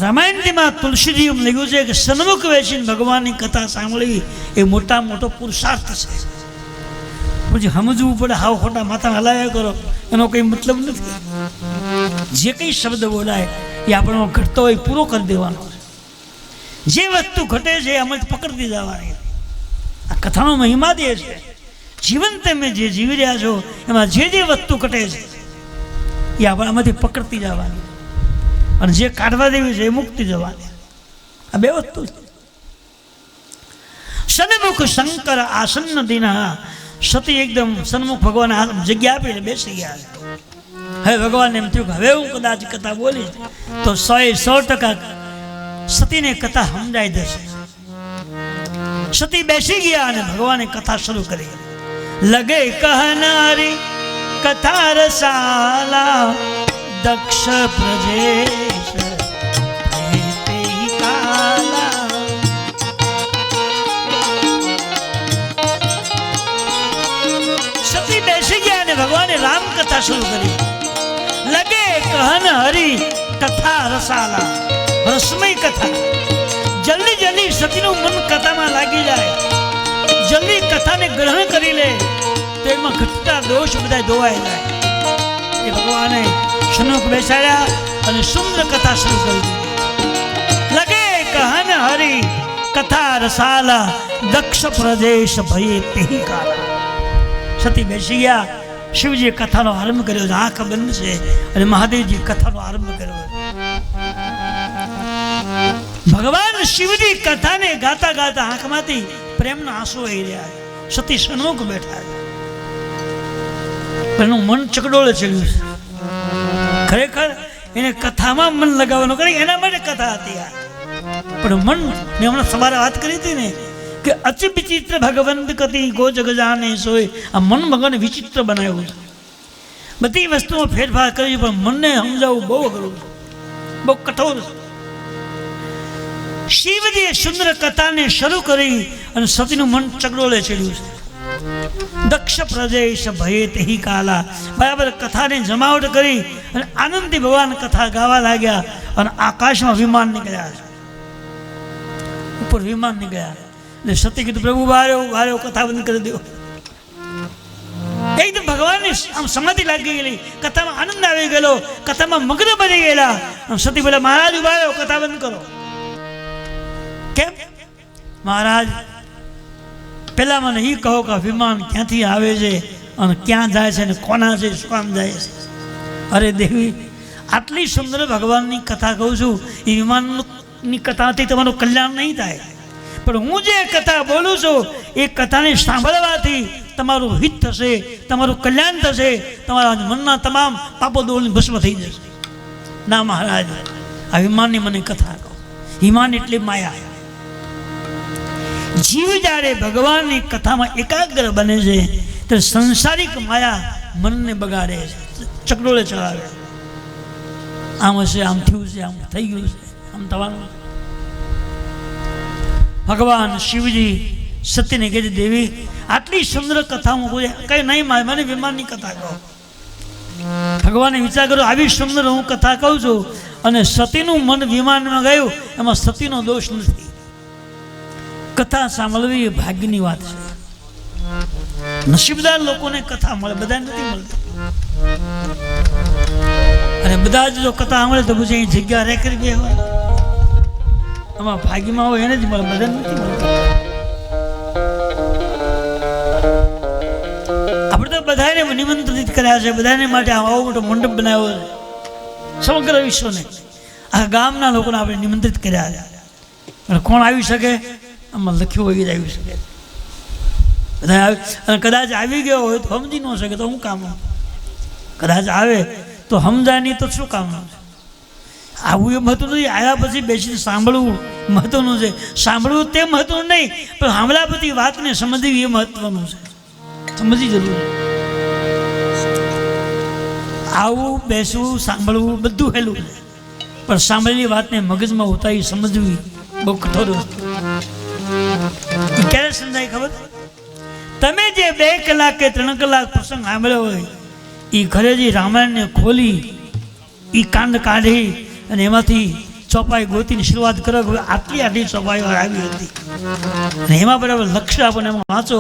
રામાયણજીમાં તુલસીજી લખ્યું છે કે સન્મુખ બેસીને ભગવાનની કથા સાંભળવી એ મોટા મોટો પુરુષાર્થ છે. પછી સમજવું પડે. હાવ ખોટા માથા હલાવ્યા કરો એનો કંઈ મતલબ નથી. જે કંઈ શબ્દ બોલાય એ આપણો ઘટતો હોય પૂરો કરી દેવાનો. જે વસ્તુ ઘટે છે અમે પકડતી જવાની. આ કથાનો મહિમા દે છે. જીવન તમે જે જીવી રહ્યા છો એમાં જે વસ્તુ ઘટે છે એ આપણામાંથી પકડતી જવાની અને જે કાઢવા દેવી છે એ મૂકતી જવાની. આ બે વસ્તુ છે. સન્મુખ શંકર આસન દીના. સતી એકદમ સન્મુખ ભગવાન જગ્યા આપીને બેસી ગયા. હવે ભગવાન એમ થયું કે હવે હું કદાચ કથા બોલીશ તો 100% સતીને કથા સમજાઈ જશે. સતી બેસી ગયા અને ભગવાને કથા શરૂ કરી. લગે કહનારી કથા રસાલા દક્ષ પ્રજેશ કાલા. સતી બેસી ગયા અને ભગવાને રામ કથા શરૂ કરી. લગે કહન હરી કથા રસાલા. રસમય કથા. જલ્દી જલ્દી સતીનું મન કથામાં લાગી જાય. જલ્દી કથાને ગ્રહણ કરી લે તો એમાં ઘટતા દોષ બધા ધોવાઈ જાય. એ ભગવાને સન્મુખ બેસાડ્યા અને સુંદર કથા શરૂ કરી દીધી. લગે કહન હરી કથા રસાલા દક્ષ પ્રદેશ ભયે તેહી કાલા. સતી બેસી ગયા. શિવજીએ કથાનો આરંભ કર્યો. આંખ બંધ છે અને મહાદેવજી કથાનો આરંભ કર્યો. ભગવાન શિવજી કથાને ગાતા ગાતા આંખમાંથી પ્રેમના આંસુ આવી રહ્યા. સતી સન્મુખ બેઠા છે. એનું મન ચકડોળે ચડ્યું છે. ખરેખર એને કથામાં મન લગાવવાનું કરે એના માટે કથા હતી. પણ મન મેં હમણાં સવારે વાત કરી હતી ને કે અતિ વિચિત્ર ભગવંત કતિ ગો જગજાને સોય. આ મન ભગવાને વિચિત્ર બનાવ્યું છે. બધી વસ્તુઓ ફેરફાર કરી પણ મનને સમજાવવું બહુ અઘરું છે. બહુ કઠોર છે. શિવજીએ સુંદર કથાને શરૂ કરી અને સતીનું મન ચકડોળે ચડ્યું છે. દક્ષ પ્રદેશ ભયે તેહી કાલા. બરાબર કથાને જમાવટ કરી અને આનંદથી ભગવાન કથા ગાવા લાગ્યા. અને આકાશમાં વિમાન નીકળ્યા છે. ઉપર વિમાન નીકળ્યા એટલે સતી કીધું પ્રભુ બહાર કથા બંધ કરી દો. એકદમ ભગવાનની આમ સમાધિ લાગી ગયેલી, કથામાં આનંદ આવી ગયેલો, કથામાં મગ્ન બની ગયેલા. સતી બોલે, મહારાજ ઉભા રહો, કથા બંધ કરો. કેમ? મહારાજ પેલા મને એ કહો કે વિમાન ક્યાંથી આવે છે અને ક્યાં જાય છે અને કોના છે, શું કામ જાય છે? અરે દેવી, આટલી સુંદર ભગવાનની કથા કહું છું, એ વિમાનની કથાથી તમારું કલ્યાણ નહીં થાય, પણ હું જે કથા બોલું છું એ કથાને સાંભળવાથી તમારું હિત થશે, તમારું કલ્યાણ થશે, તમારા મનના તમામ પાપો દોડની ભસ્મ થઈ જશે. ના મહારાજ, આ વિમાનની મને કથા કહો. વિમાન એટલે માયા. જીવ જ્યારે ભગવાનની કથામાં એકાગ્ર બને છે ત્યારે સંસારિક માયા મનને બગાડે છે, ચકડોળે ચડાવે. આમ હશે, આમ થયું છે, આમ થઈ ગયું છે, આમ થવાનું. ભગવાન શિવજી સતીને કહે છે, દેવી આટલી સુંદર કથા હું કઈ નહીં, મને વિમાનની કથા કહો. ભગવાને વિચાર કર્યો, આવી સુંદર હું કથા કહું છું અને સતીનું મન વિમાનમાં ગયું, એમાં સતીનો દોષ નથી. કથા સાંભળવી એ ભાગ્યની વાત છે. નસીબદાર લોકોને કથા મળે, બધા નથી મળતી. અને બધા જ જો કથા મળે તો પછી અહીં જગ્યા રે કરી બે હોય, આમાં ભાગ્યમાં હોય એને જ મળે, બધા નથી મળતી. આપણે તો બધાને નિમંત્રિત કર્યા છે, બધાને માટે આવો મોટો મંડપ બનાવ્યો છે, સમગ્ર વિશ્વને. આ ગામના લોકોને આપણે નિમંત્રિત કર્યા છે. અને કોણ આવી શકે? આમાં લખ્યું હોય જ આવી શકે. બધા અને કદાચ આવી ગયો હોય તો સમજી ન શકે તો શું કામ? કદાચ આવે તો સમજાય નહીં તો શું કામ? આવું એ મહત્વનું નથી, આવ્યા પછી બેસીને સાંભળવું મહત્વનું છે. સાંભળવું તે મહત્વનું નહીં, પણ સાંભળ્યા પછી વાતને સમજવી એ મહત્વનું છે. સમજી જરૂર. આવું બેસવું સાંભળવું બધું હેલું છે, પણ સાંભળેલી વાતને મગજમાં ઉતારી સમજવી બહુ કઠોર વસ્તુ. એ ક્યારે સમજાય ખબર? તમે જે 2 કલાક કે 3 કલાક પ્રસંગ સાંભળ્યો હોય એ ઘરેજી રામાયણને ખોલી એ કાંડ કાઢી અને એમાંથી ચોપાઈ ગોતીની શરૂઆત કરો. આટલી ચોપાઈઓ આવી હતી અને એમાં બરાબર લક્ષ્ય આપણને એમાં વાંચો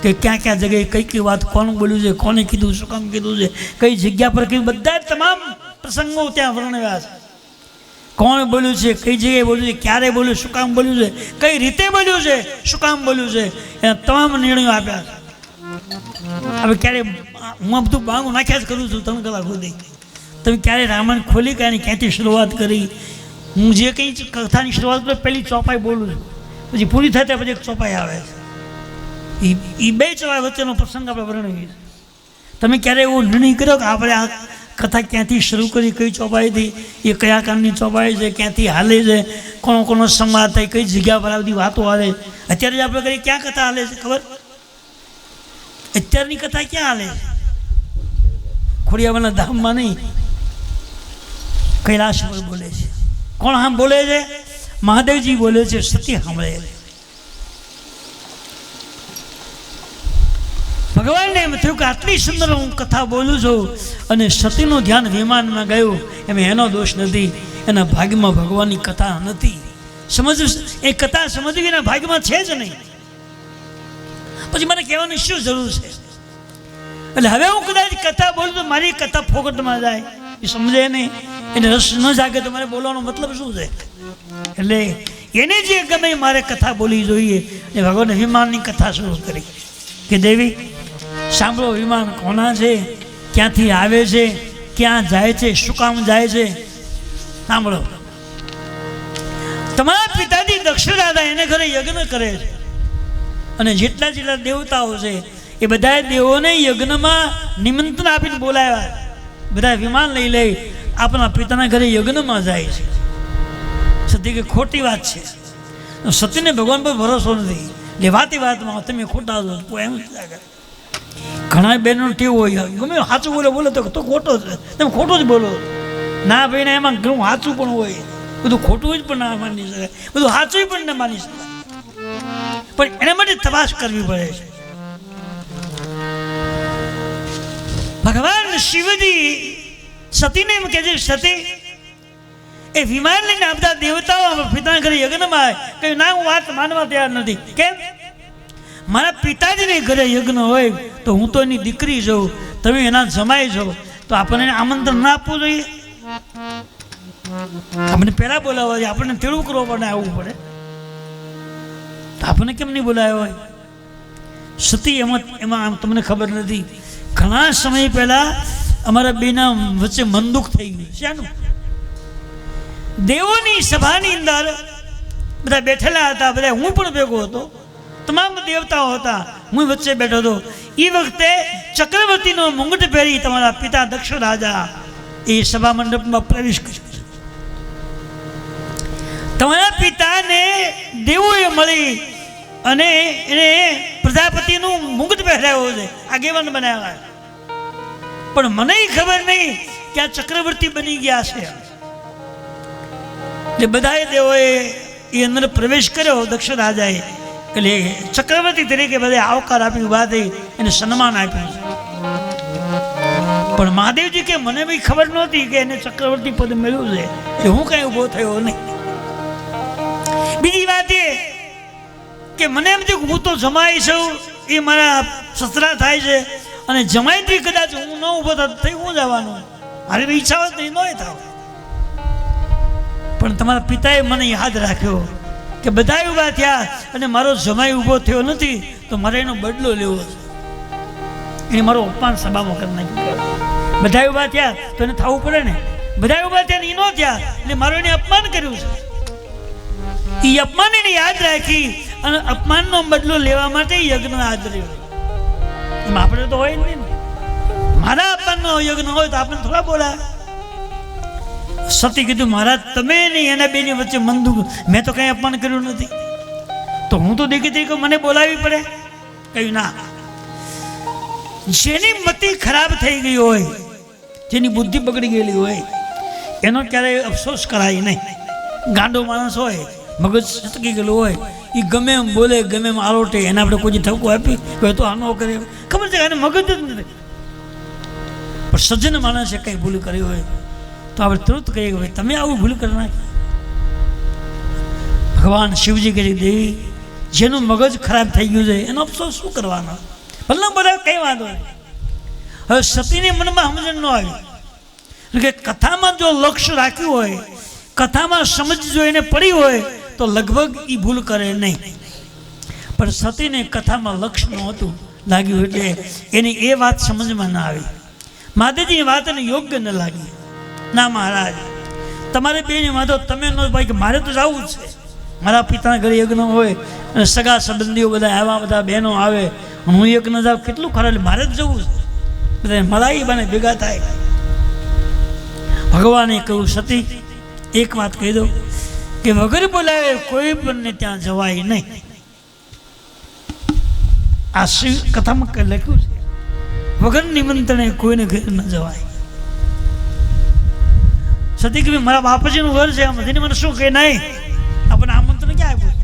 કે ક્યાં ક્યાં જગ્યાએ કઈ કઈ વાત કોણ બોલ્યું છે, કોને કીધું, શું કામ કીધું છે, કઈ જગ્યા પર કીધું, બધા તમામ પ્રસંગો ત્યાં વર્ણવ્યા છે. કોણ બોલ્યું છે, કઈ જગ્યાએ બોલ્યું છે, ક્યારે બોલ્યું, શું કામ બોલ્યું છે, કઈ રીતે બોલ્યું છે, શું કામ બોલ્યું છે, એના તમામ નિર્ણયો આપ્યા છે. હવે ક્યારે હું આ બધું બાંગું નાખ્યા જ કરું છું 3 કલાક સુધી. તમે ક્યારે રામાયણ ખોલી કાંઈ ક્યાંથી શરૂઆત કરી? હું જે કંઈ કથાની શરૂઆત કરું પહેલી ચોપાઈ બોલું છું, પછી પૂરી થાય ત્યાં પછી એક ચોપાઈ આવે છે. એ 2 ચોપાઈ વચ્ચેનો પ્રસંગ આપણે વર્ણવીએ. તમે ક્યારે એવો નિર્ણય કર્યો કે આપણે આ કથા ક્યાંથી શરૂ કરી, કઈ ચોપાઈથી, એ કયા કામની ચોપાઈ છે, ક્યાંથી હાલે છે, કોનો સંવાદ થાય, કઈ જગ્યા પર આ બધી વાતો હાલે? અત્યારે જ આપણે કરીએ ક્યાં કથા હાલે છે ખબર? અત્યારની કથા ક્યાં હાલે છે? ખોડિયારના ધામમાં નહીં, કૈલાશ પર બોલે છે. કોણ આમ બોલે છે? મહાદેવજી બોલે છે, સતી સાંભળે છે. ભગવાનને એમ થયું કે આટલી સુંદર હું કથા બોલું છું અને સતીનું ધ્યાન વિમાનમાં ગયું, એમાં એનો દોષ નથી, એના ભાગ્યમાં ભગવાનની કથા નથી. એ કથા સમજવી એના ભાગ્યમાં છે જ નહીં. પછી મને કહેવાની શું જરૂર છે? એટલે હવે હું કદાચ કથા બોલું તો મારી કથા ફોકટમાં જાય, એ સમજે નહીં, એને રસ ન જાગે તો મારે બોલવાનો મતલબ શું છે? એટલે એને જે ગમે મારે કથા બોલવી જોઈએ. એ ભગવાને વિમાનની કથા શરૂ કરી કે દેવી સાંભળો, વિમાન કોના છે, ક્યાંથી આવે છે, ક્યાં જાય છે, શું કામ જાય છે, સાંભળો. તમારા પિતાજી દક્ષ રાજા એને ઘરે યજ્ઞ કરે છે અને જેટલા દેવતાઓ છે એ બધા દેવોને યજ્ઞમાં નિમંત્રણ આપીને બોલાવ્યા. બધા વિમાન લઈ આપણા પિતાના ઘરે યજ્ઞમાં જાય છે. સતી કે ખોટી વાત છે. સતીને ભગવાન પર ભરોસો નથી. લેવાતી વાતમાં તમે ખોટા છો એમ લાગે. ઘણા બહેનો ટેવ હોય, ગમે સાચું બોલે તો ખોટો છે, તમે ખોટું જ બોલો. ના ભાઈ ને એમાં ઘણું સાચું પણ હોય, બધું ખોટું જ પણ ના માની શકાય, બધું સાચું પણ ના માની શકાય. પણ એના માટે તપાસ કરવી પડે છે. ભગવાન શિવજી સતીને એમ કહે છે, સતી એ વિમાન લઈને આપતા દેવતાઓ પિતાના ઘરે યજ્ઞમાં આવે. કહ્યું ના, હું વાત માનવા તૈયાર નથી. કેમ? મારા પિતાજીને ઘરે યજ્ઞ હોય તો હું તો એની દીકરી છું, તમે એના જમાઈ છો, તો આપણને આમંત્રણ ના આપવું જોઈએ? આપણને પહેલા બોલાવવા જોઈએ, આપણને તેડું કરવું પડે, આવવું પડે, તો આપણને કેમ નહીં બોલાવ્યો હોય? સતી એમાં તમને ખબર નથી, ઘણા સમય પહેલા અમારા બેના વચ્ચે મનદુખ થઈ ગયું. શાનું? દેવોની સભાની અંદર બધા બેઠેલા હતા, બધા હું પણ ભેગો હતો, તમામ દેવતાઓ હતા, હું વચ્ચે બેઠો હતો. એ વખતે ચક્રવર્તીનો મુંગટ પહેરી તમારા પિતા દક્ષ રાજા એ સભા મંડપમાં પ્રવેશ કર્યો. તમારા પિતાને દેવોએ મળી અને એને પ્રજાપતિનું મુંગટ પહેરાવ્યો છે, આગેવાન બનાવ્યા. પણ મને ખબર નહીં કે આ ચક્રવર્તી બની ગયા છે. એટલે બધાએ દેવોએ એ અંદર પ્રવેશ કર્યો. દક્ષ રાજાએ એટલે ચક્રવર્તી તરીકે બધા આવકાર આપી, ઉભા થઈ એને સન્માન આપ્યું. પણ મહાદેવજી કે મને બી ખબર નહોતી કે એને ચક્રવર્તી પદ મળ્યું છે, એટલે હું કઈ ઊભો થયો નહીં. બીજી વાત એ કે મને એમ થયું હું તો જમાઈ છું, એ મારા સસરા થાય છે, અને જમાઈથી કદાચ હું ન ઊભો થતો થઈ હું જવાનું, મારી ઈચ્છા હોત નહીં, ન થાવ. પણ તમારા પિતાએ મને યાદ રાખ્યો કે બધા ઊભા થયા અને મારો જમાઈ ઊભો થયો નથી, તો મારે એનો બદલો લેવો છે. એને મારો અપમાન સભામાં કરી નાખ્યું. બધા ઊભા થયા તો એને થવું પડે ને, બધા ઊભા થયા ને એ ન થયા એટલે મારો એને અપમાન કર્યું છે. એ અપમાન એને યાદ રાખી અને અપમાનનો બદલો લેવા માટે યજ્ઞ આદર્યો. એમ આપણે તો હોય નહીં ને, મારા અપમાનનો યજ્ઞ હોય તો આપણે થોડા બોલા. સતી કીધું મહારાજ તમે નહીં, એના બેની વચ્ચે મન દુખ, મેં તો કંઈ અપમાન કર્યું નથી, તો હું તો દેખી તરીકે મને બોલાવી પડે? કહ્યું ના, જેની મતિ ખરાબ થઈ ગઈ હોય, જેની બુદ્ધિ બગડી ગયેલી હોય, એનો ક્યારેય અફસોસ કરાય નહીં. ગાંડો માણસ હોય, મગજ સટકી ગયેલું હોય, એ ગમે એમ બોલે, ગમે એમ આરોટે, એને આપણે કોઈ ઠપકો આપી કોઈ તો આનો કરે, ખબર છે આને મગજ જ નથી. પણ સજ્જન માણસે કંઈ ભૂલ કરી હોય તો આપણે તુરંત કહીએ કે ભાઈ તમે આવું ભૂલ કરી નાખી. ભગવાન શિવજી કહે દેવી જેનું મગજ ખરાબ થઈ ગયું છે એનો અફસોસ શું કરવાનો? ભલે બધા કંઈ વાંધો નહીં. હવે સતીને મનમાં સમજણ ન આવી કે કથામાં જો લક્ષ્ય રાખ્યું હોય, કથામાં સમજ જો એને પડી હોય તો લગભગ એ ભૂલ કરે નહીં. પણ સતીને કથામાં લક્ષ્ય નહોતું લાગ્યું એટલે એની એ વાત સમજમાં ના આવી. મહાદેવજીની વાત એને યોગ્ય ન લાગી. ના મહારાજ, તમારે બેની વાંધો તમે ન ભાઈ કે મારે તો જવું જ છે, મારા પિતાના ઘરે યજ્ઞ હોય અને સગા સંબંધીઓ બધા આવ્યા, બધા બહેનો આવે, હું યજ્ઞ જાઉં કેટલું ખરાબ, મારે જ જવું છે. બધા મળાઈ બને ભેગા થાય. ભગવાને કહ્યું સતી એક વાત કહી દો કે વગર બોલાવે કોઈ પણ ત્યાં જવાય નહીં. આ શિવ કથામાં લખ્યું છે, વગર નિમંત્રણે કોઈને ઘરે ન જવાય. સતી કે મારા બાપાજીનું ઘર છે, આમ મને શું કહે નહીં, આપણને આમંત્રણ ક્યાં આપ્યું,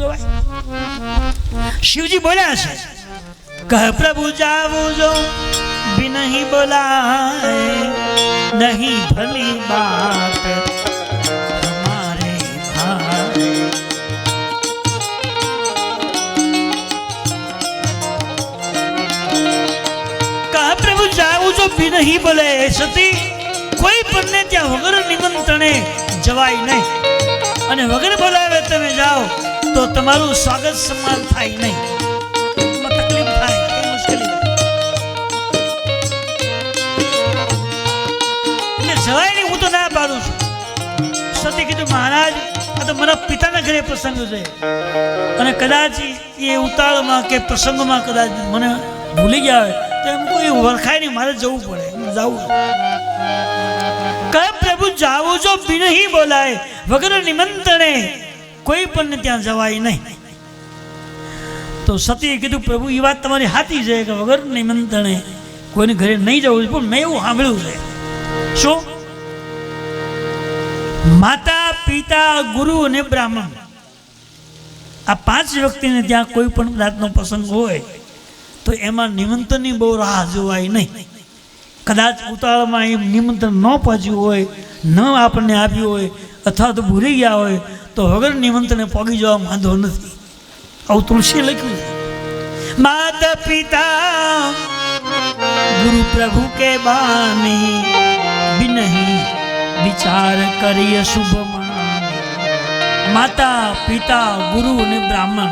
જવાય. શિવજી બોલ્યા છે કહ પ્રભુ જાવું જો भी नहीं बोलाए, नहीं भली बात हमारे भाई. कहा प्रभु जाऊं जो भी नहीं बोले. सती કોઈ પણ ત્યાં વગર નિમંત્રણે જવાય નહીં, અને વગર બોલાવે તમે જાઓ તો તમારું સ્વાગત સન્માન થાય નહીં, તકલીફ થાય, મુશ્કેલી જવાય નહીં. હું તો ના પાડું છું. સતી કીધું મહારાજ આ તો મારા પિતાના ઘરે પ્રસંગ છે, અને કદાચ એ ઉતાળમાં કે પ્રસંગમાં કદાચ મને ભૂલી ગયા હોય તો એમ કોઈ વરખાય નહીં, મારે જવું પડે, જવું. કહે પ્રભુ જાવું જો બી નહીં બોલાય, વગર નિમંત્રણે કોઈ પણ ત્યાં જવાય નહીં. તો સતીએ કીધું પ્રભુ એ વાત તમારી સાચી છે કે વગર નિમંત્રણે કોઈને ઘરે નહીં જવું, પણ મેં એવું સાંભળ્યું છે. શું? માતા, પિતા, ગુરુ અને બ્રાહ્મણ, આ 5 વ્યક્તિને ત્યાં કોઈ પણ રાતનો પ્રસંગ હોય તો એમાં નિમંત્રણની બહુ રાહ જોવાય નહીં. કદાચ ઉતાવળમાં એ નિમંત્રણ ન પહોંચ્યું હોય, ન આપણને આપ્યું હોય, અથવા તો ભૂલી ગયા હોય તો વગર નિમંત્રણે પહોંચી જવા વાંધો નથી. આવું તુલસી લખ્યું છે. माता पिता गुरु प्रभु के बानी बिनही विचार करिए शुभ मानी। माता पिता गुरु ने ब्राह्मण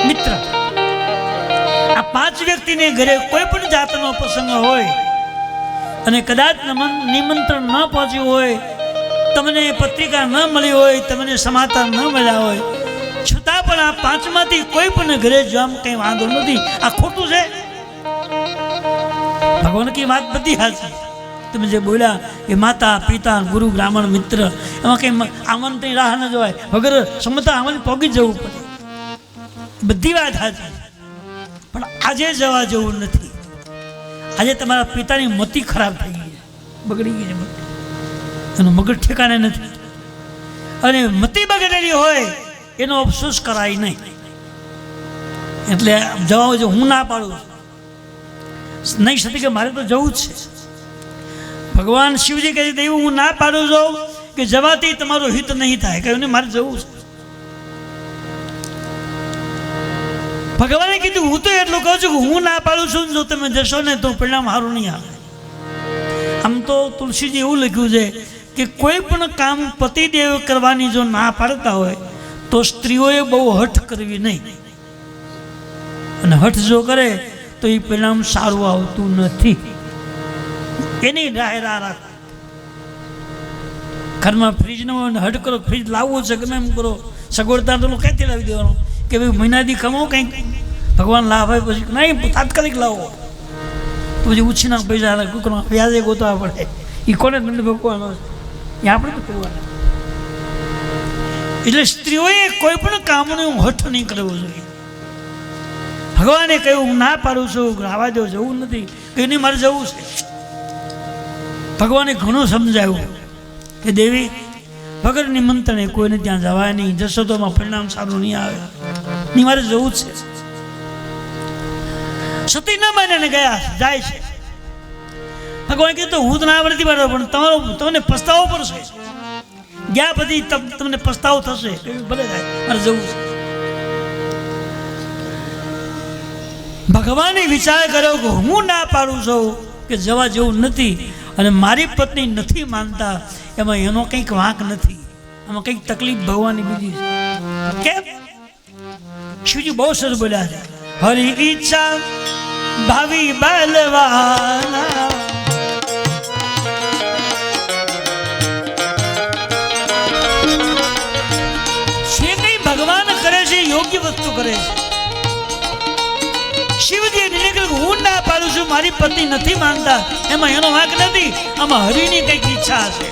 मित्र आ 5 व्यक्ति ने घरे कोई पण जातनो प्रसंग होय અને કદાચ નિમંત્રણ ન પહોંચ્યું હોય, તમને પત્રિકા ન મળી હોય, તમને સમાચાર ન મળ્યા હોય, છતાં પણ આ 5માંથી કોઈ પણ ઘરે જવામાં કંઈ વાંધો નથી. આ ખોટું છે? ભગવાન કી વાત બધી હાચી. તમે જે બોલ્યા એ માતા પિતા ગુરુ બ્રાહ્મણ મિત્ર એમાં કંઈ આમંત્રણ રાહ ન જોવાય, વગર સમજતા આમાં પોગી જવું પડે. બધી વાત હાચી, પણ આજે જવા જેવું નથી. આજે તમારા પિતાની મતિ ખરાબ થઈ ગઈ છે, બગડી ગઈ છે મતિ, એનું મગજ ઠેકાણે નથી. અને મતિ બગડેલી હોય એનો અફસોસ કરાય નહીં. એટલે જવા જો હું ના પાડું નહીં સતી કે મારે તો જવું જ છે. ભગવાન શિવજી કહે છે હું ના પાડું છું કે જવાથી તમારું હિત નહીં થાય, કહ્યું ને મારે જવું છે. ભગવાને કીધું હું તો એટલું કહું છું કે હું ના પાડું છું, જો તમે જશો ને તો પરિણામ સારું નહીં આવે. આમ તો તુલસીજી એવું લખ્યું છે કે કોઈ પણ કામ પતિદેવ કરવાની જો ના પાડતા હોય તો સ્ત્રીઓએ બહુ હઠ કરવી નહીં, અને હઠ જો કરે તો એ પરિણામ સારું આવતું નથી. એની રાહ રાખ. ઘરમાં ફ્રીજ ન હોય હઠ કરો, ફ્રીજ લાવવું છે ગમે એમ કરો, સગવડતા તો ક્યાંથી લાવી દેવાનું કે ભાઈ મહિનાથી કમાવો કંઈક ભગવાન લાભ હોય પછી નહીં તાત્કાલિક લાવો, પછી ઉછીના પૈસા કુકરમાં વ્યાજે ગોતવા પડે. એ કોને દંડ ભગવાનો છે? એ આપણે તો કરવાના. એટલે સ્ત્રીઓએ કોઈ પણ કામનો હઠ નહીં કરવો જોઈએ. ભગવાને કહ્યું હું ના પાડું છું, આવા દો જવું નથી, કે નહીં મારે જવું છે. ભગવાને ઘણું સમજાવ્યું કે દેવી વગર નિમંત્રણે કોઈને ત્યાં જવાય નહીં, જશો તો પરિણામ સારું નહીં આવે, નહીં મારે જવું જ છે. સતી ન માને ગયા જાય છે. ભગવાન કીધું હું તો ના નથી પાડતો, પણ તમને પસ્તાવો પડશે. ગયા પછી તમને પસ્તાવો થશે, ભલે જાય મારે જવું છે. ભગવાને વિચાર કર્યો કે હું ના પાડું છું કે જવા જેવું નથી, અને મારી પત્ની નથી માનતા, એમાં એનો કંઈક વાંક નથી, આમાં કંઈક તકલીફ ભગવાનની બીજી છે. કેમ? શિવજી બહુ સરસ બોલ્યા છે, હરી ઈચ્છા ભાવી બલવાના જે કંઈ ભગવાન કરે છે યોગ્ય વસ્તુ કરે છે. શિવજી નિર્ણય કર્યો હું ના પાડું છું, મારી પત્ની નથી માનતા, એમાં એનો વાંક નથી, આમાં હરિની કંઈક ઈચ્છા છે,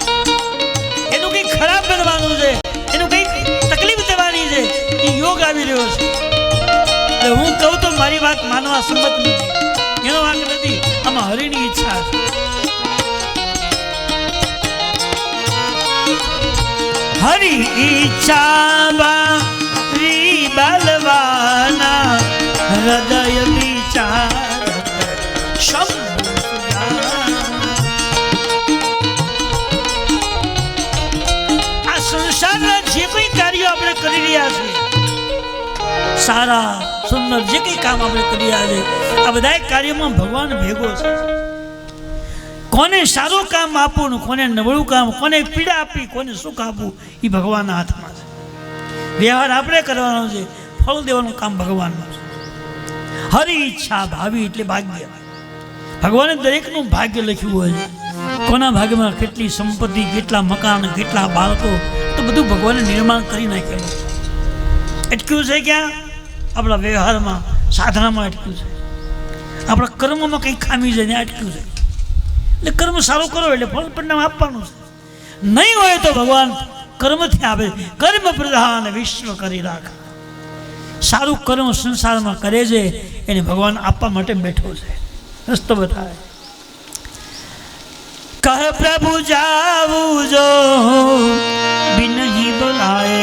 એનું કંઈક ખરાબ બનવાનું છે, એનું કંઈક તકલીફ થવાની છે, એ યોગ આવી રહ્યો છે. એટલે હું કહું તો મારી વાત માનવા સંમત નથી, એનો વાંક નથી, આમાં હરિની ઈચ્છા છે. હરિ ઈચ્છા બારી બલવાના હૃદય વિચાર આ સંસારના જે કોઈ કાર્યો આપણે કરી રહ્યા છીએ, સારા સુંદર જે કંઈ કામ આપણે કરી રહ્યા છીએ, આ બધા કાર્યોમાં ભગવાન ભેગો છે. કોને સારું કામ આપવું, કોને નબળું કામ, કોને પીડા આપવી, કોને સુખ આપવું, એ ભગવાનના હાથમાં છે. વ્યવહાર આપણે કરવાનો છે, ફળ દેવાનું કામ ભગવાનનું છે. હરિ ઈચ્છા ભાવી એટલે ભાગ્ય. ભગવાને દરેકનું ભાગ્ય લખ્યું હોય છે. કોના ભાગ્યમાં કેટલી સંપત્તિ, કેટલા મકાન, કેટલા બાળકો, તો બધું ભગવાને નિર્માણ કરી નાખેલું. અટક્યું છે ક્યાં? આપણા વ્યવહારમાં, સાધનામાં અટક્યું છે. આપણા કર્મમાં કંઈ ખામી છે ત્યાં અટક્યું છે. એટલે કર્મ સારું કરો એટલે ફળ પરિણામ આપવાનું છે. નહીં હોય તો ભગવાન કર્મથી આપે. કર્મ પ્રધાન વિશ્વ કરી રાખ. સારું કર્મ સંસારમાં કરે છે એને ભગવાન આપવા માટે બેઠો છે, રસ્તો બતાવે. કહ પ્રભુ જાવું જો બિનહી બોલાએ,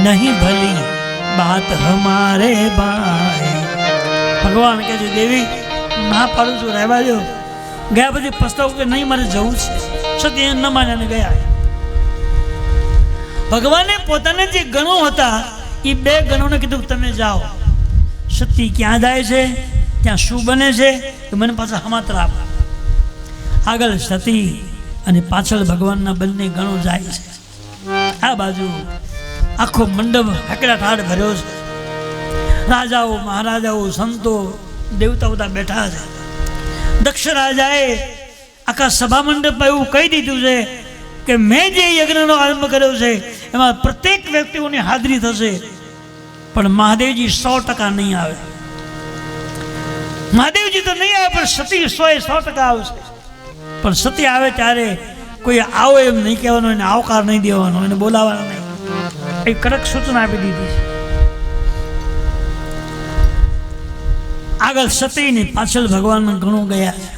નહીં ભલી બાત હમારે બાએ. ભગવાન કહે છે દેવી ના પાડું છું, રહેવા દો. ગયા પછી પસ્તાવું કે નહીં મારે જવું છે. સત્ય ન માન્યાને ગયા. ભગવાને પોતાના જે ગણો હતા એ 2 ગણોને કીધું તમે જાઓ. સતી ક્યાં જાય છે, ત્યાં શું બને છે, તો મને પાછા સમાચાર આપ. આગળ સતી અને પાછળ ભગવાનના બંને ગણો જાય છે. આ બાજુ આખો મંડપ હકડાટાટ ભર્યો છે. રાજાઓ, મહારાજાઓ, સંતો, દેવતાઓ બધા બેઠા છે. દક્ષ રાજાએ આખા સભા મંડપમાં એવું કહી દીધું છે કે મેં જે યજ્ઞનો આરંભ કર્યો છે એમાં પ્રત્યેક વ્યક્તિઓની હાજરી થશે, પણ મહાદેવજી 100% નહીં આવે. મહાદેવજી તો નહીં આવે, પણ સતી 100% આવશે. પણ સતી આવે ત્યારે કોઈ આવો એમ નહીં કહેવાનો, એને આવકાર નહીં દેવાનો, એને બોલાવવાનો નહીં. એ કડક સૂચના આપી દીધી છે. આગળ સતીની પાછળ ભગવાન ઘણો ગયા છે.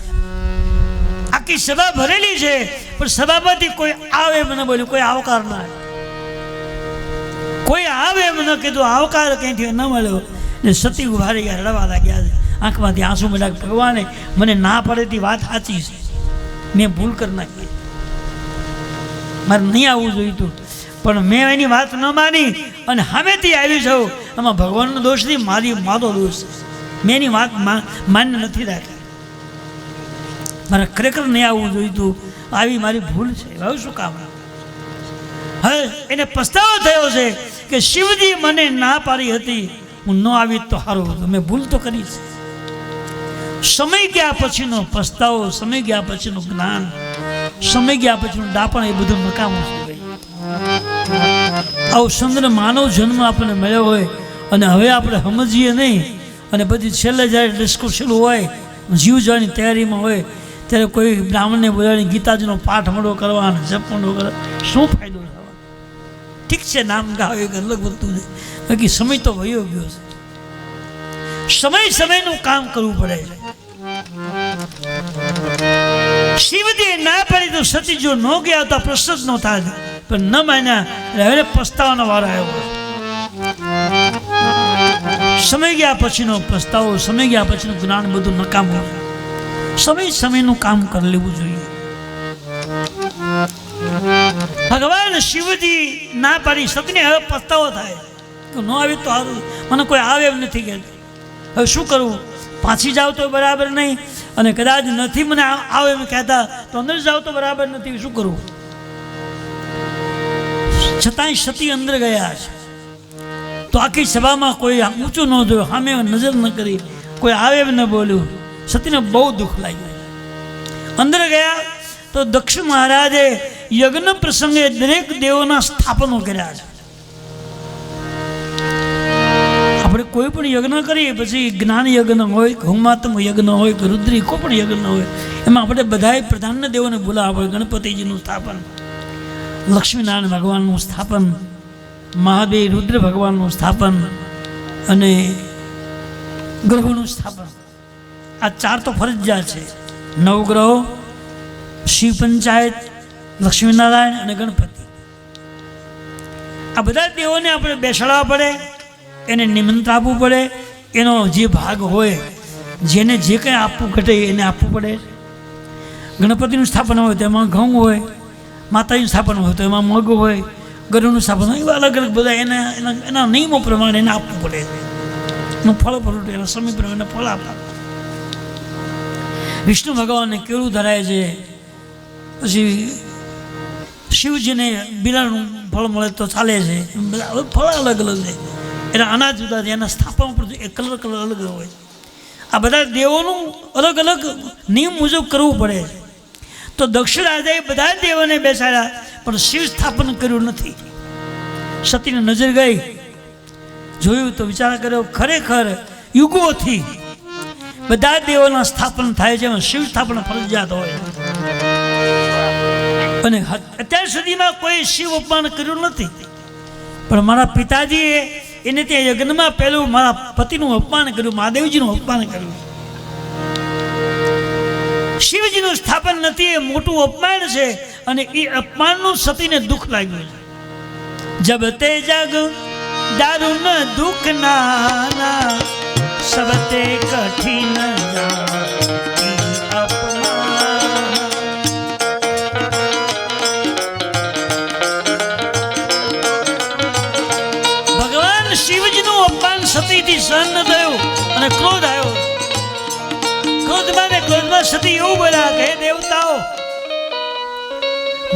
આખી સભા ભરેલી છે, પણ સભામાંથી કોઈ આવે એમ ન બોલ્યું, કોઈ આવકાર ના આવે. કોઈ આવે એમ ન કીધું, આવકાર ક્યાંથી ન મળ્યો. ને સતી ઉભા રહી ગયા, રડવા લાગ્યા છે. આંખમાંથી આંસુ મળ્યા. ભગવાને મને ના પડેતી વાત સાચી છે, મેં ભૂલ કરી નાખી, મારે નહીં આવવું જોઈતું, પણ મેં એની વાત ન માની અને સામેથી આવી જાઉં. આમાં ભગવાનનો દોષ નહીં, મારો દોષ છે. મેં એની વાત માન્ય નથી રાખી, મારે ખરેખર નહીં આવવું જોઈતું, આવી મારી ભૂલ છે. હવે શું કામ? હવે એને પસ્તાવો થયો છે કે શિવજી મને ના પાડી હતી, હું ન આવી તો સારું હતું, મેં ભૂલ તો કરી છે. સમય ગયા પછીનો પસ્તાવો, સમય ગયા પછીનું જ્ઞાન, સમય ગયા પછીનું ડાપણ, એ બધું નકામું છે. આવો સુંદર માનવ જન્મ આપણને મળ્યો હોય અને હવે આપણે સમજીએ નહીં, અને પછી છેલ્લે જ્યારે ડિસ્કશન હોય, જીવ જવાની તૈયારીમાં હોય, ત્યારે કોઈ બ્રાહ્મણને બોલાવીને ગીતાજીનો પાઠ મોડો કરવાનો, જપ મોડો કરવા, શું ફાયદો થવાનો? ઠીક છે, નામ ગાવ એક અલગ વસ્તુ છે, બાકી સમય તો વયો ગયો છે. સમયનું કામ કરવું પડે છે. શિવજીએ ના પાડી તો સતી જો ન ગયા તો પ્રશ્ન જ ન થાય, પણ ન માન્યા એટલે હવે પસ્તાવાનો વારો આવ્યો. સમય ગયા પછીનો પસ્તાવો, સમય ગયા પછીનું જ્ઞાન બધું નકામું. સમયનું કામ કરી લેવું જોઈએ. ભગવાન શિવજી ના પાડી સતીને હવે પસ્તાવો થાય કે ન આવી તો સારું, મને કોઈ આવે એમ નથી કે હવે શું કરવું? પાછી જાવ તો બરાબર નહીં, અને કદાચ નથી મને આવે એમ કહેતા તો અંદર જાવ તો બરાબર નથી, શું કરવું? છતાંય સતી અંદર ગયા છે. તો આખી સભામાં કોઈ ઊંચું ન જોયું, સામે નજર ન કરી, કોઈ આવે એમ ન બોલ્યું. સતીને બહુ દુઃખ લાગ્યું. અંદર ગયા તો દક્ષ મહારાજે યજ્ઞ પ્રસંગે દરેક દેવોના સ્થાપનો કર્યા છે. આપણે કોઈ પણ યજ્ઞ કરીએ, પછી જ્ઞાન યજ્ઞ હોય, હોમાત્મ યજ્ઞ હોય, રુદ્રી કોઈ પણ યજ્ઞ હોય, એમાં આપણે બધાએ પ્રધાન દેવોને બોલાવવા પડે. ગણપતિજીનું સ્થાપન, લક્ષ્મીનારાયણ ભગવાનનું સ્થાપન, મહાદેવ રુદ્ર ભગવાનનું સ્થાપન અને ગ્રહોનું સ્થાપન. આ 4 તો ફરજિયાત છે. નવગ્રહો, શિવ પંચાયત, લક્ષ્મીનારાયણ અને ગણપતિ. આ બધા દેવોને આપણે બેસાડવા પડે, એને નિમંત્રણ આપવું પડે. એનો જે ભાગ હોય, જેને જે કંઈ આપવું ઘટે એને આપવું પડે. ગણપતિનું સ્થાપન હોય તો એમાં ઘઉં હોય, માતાજીનું સ્થાપન હોય તો એમાં મગ હોય, ગરુનું સ્થાપન હોય, એવા અલગ અલગ બધા એના નિયમો પ્રમાણે એને આપવું પડે. એનું ફળ ફરૂટ એના સમય પ્રમાણે ફળ આપવા. વિષ્ણુ ભગવાનને કેળું ધરાય છે, પછી શિવજીને બિલાનું ફળ મળે તો ચાલે છે. બધા ફળ અલગ અલગ છે, એના અનાજ જુદા છે, એના સ્થાપન પર એ કલર અલગ હોય. આ બધા દેવોનું અલગ અલગ નિયમ મુજબ કરવું પડે છે. તો દક્ષ રાજાએ બધા દેવોને બેસાડ્યા, પણ શિવ સ્થાપન કર્યું નથી. સતીની નજર ગઈ, જોયું તો વિચાર કર્યો, ખરેખર યુગોથી બધા દેવોના સ્થાપન થાય છે, શિવ સ્થાપન ફરજિયાત હોય. અને અત્યાર સુધીમાં કોઈ શિવ અપમાન કર્યું નથી, પણ મારા પિતાજીએ એને ત્યાં યજ્ઞમાં પહેલું મારા પતિનું અપમાન કર્યું, મહાદેવજીનું અપમાન કર્યું. શિવજીનું સ્થાપન નથી, એ મોટું અપમાન છે, અને એ અપમાનનું સતીને દુઃખ લાગ્યું છે. જબ તે જગ દારૂણ દુઃખ નાના, સબતે કઠિન સતીથી સહન ન થયું અને ક્રોધ આવ્યો. ક્રોધમાં સતી એવું બોલ્યા કે હે દેવતાઓ,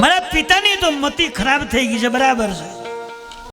મારા પિતાની તો મતિ ખરાબ થઈ ગઈ છે, બરાબર છે,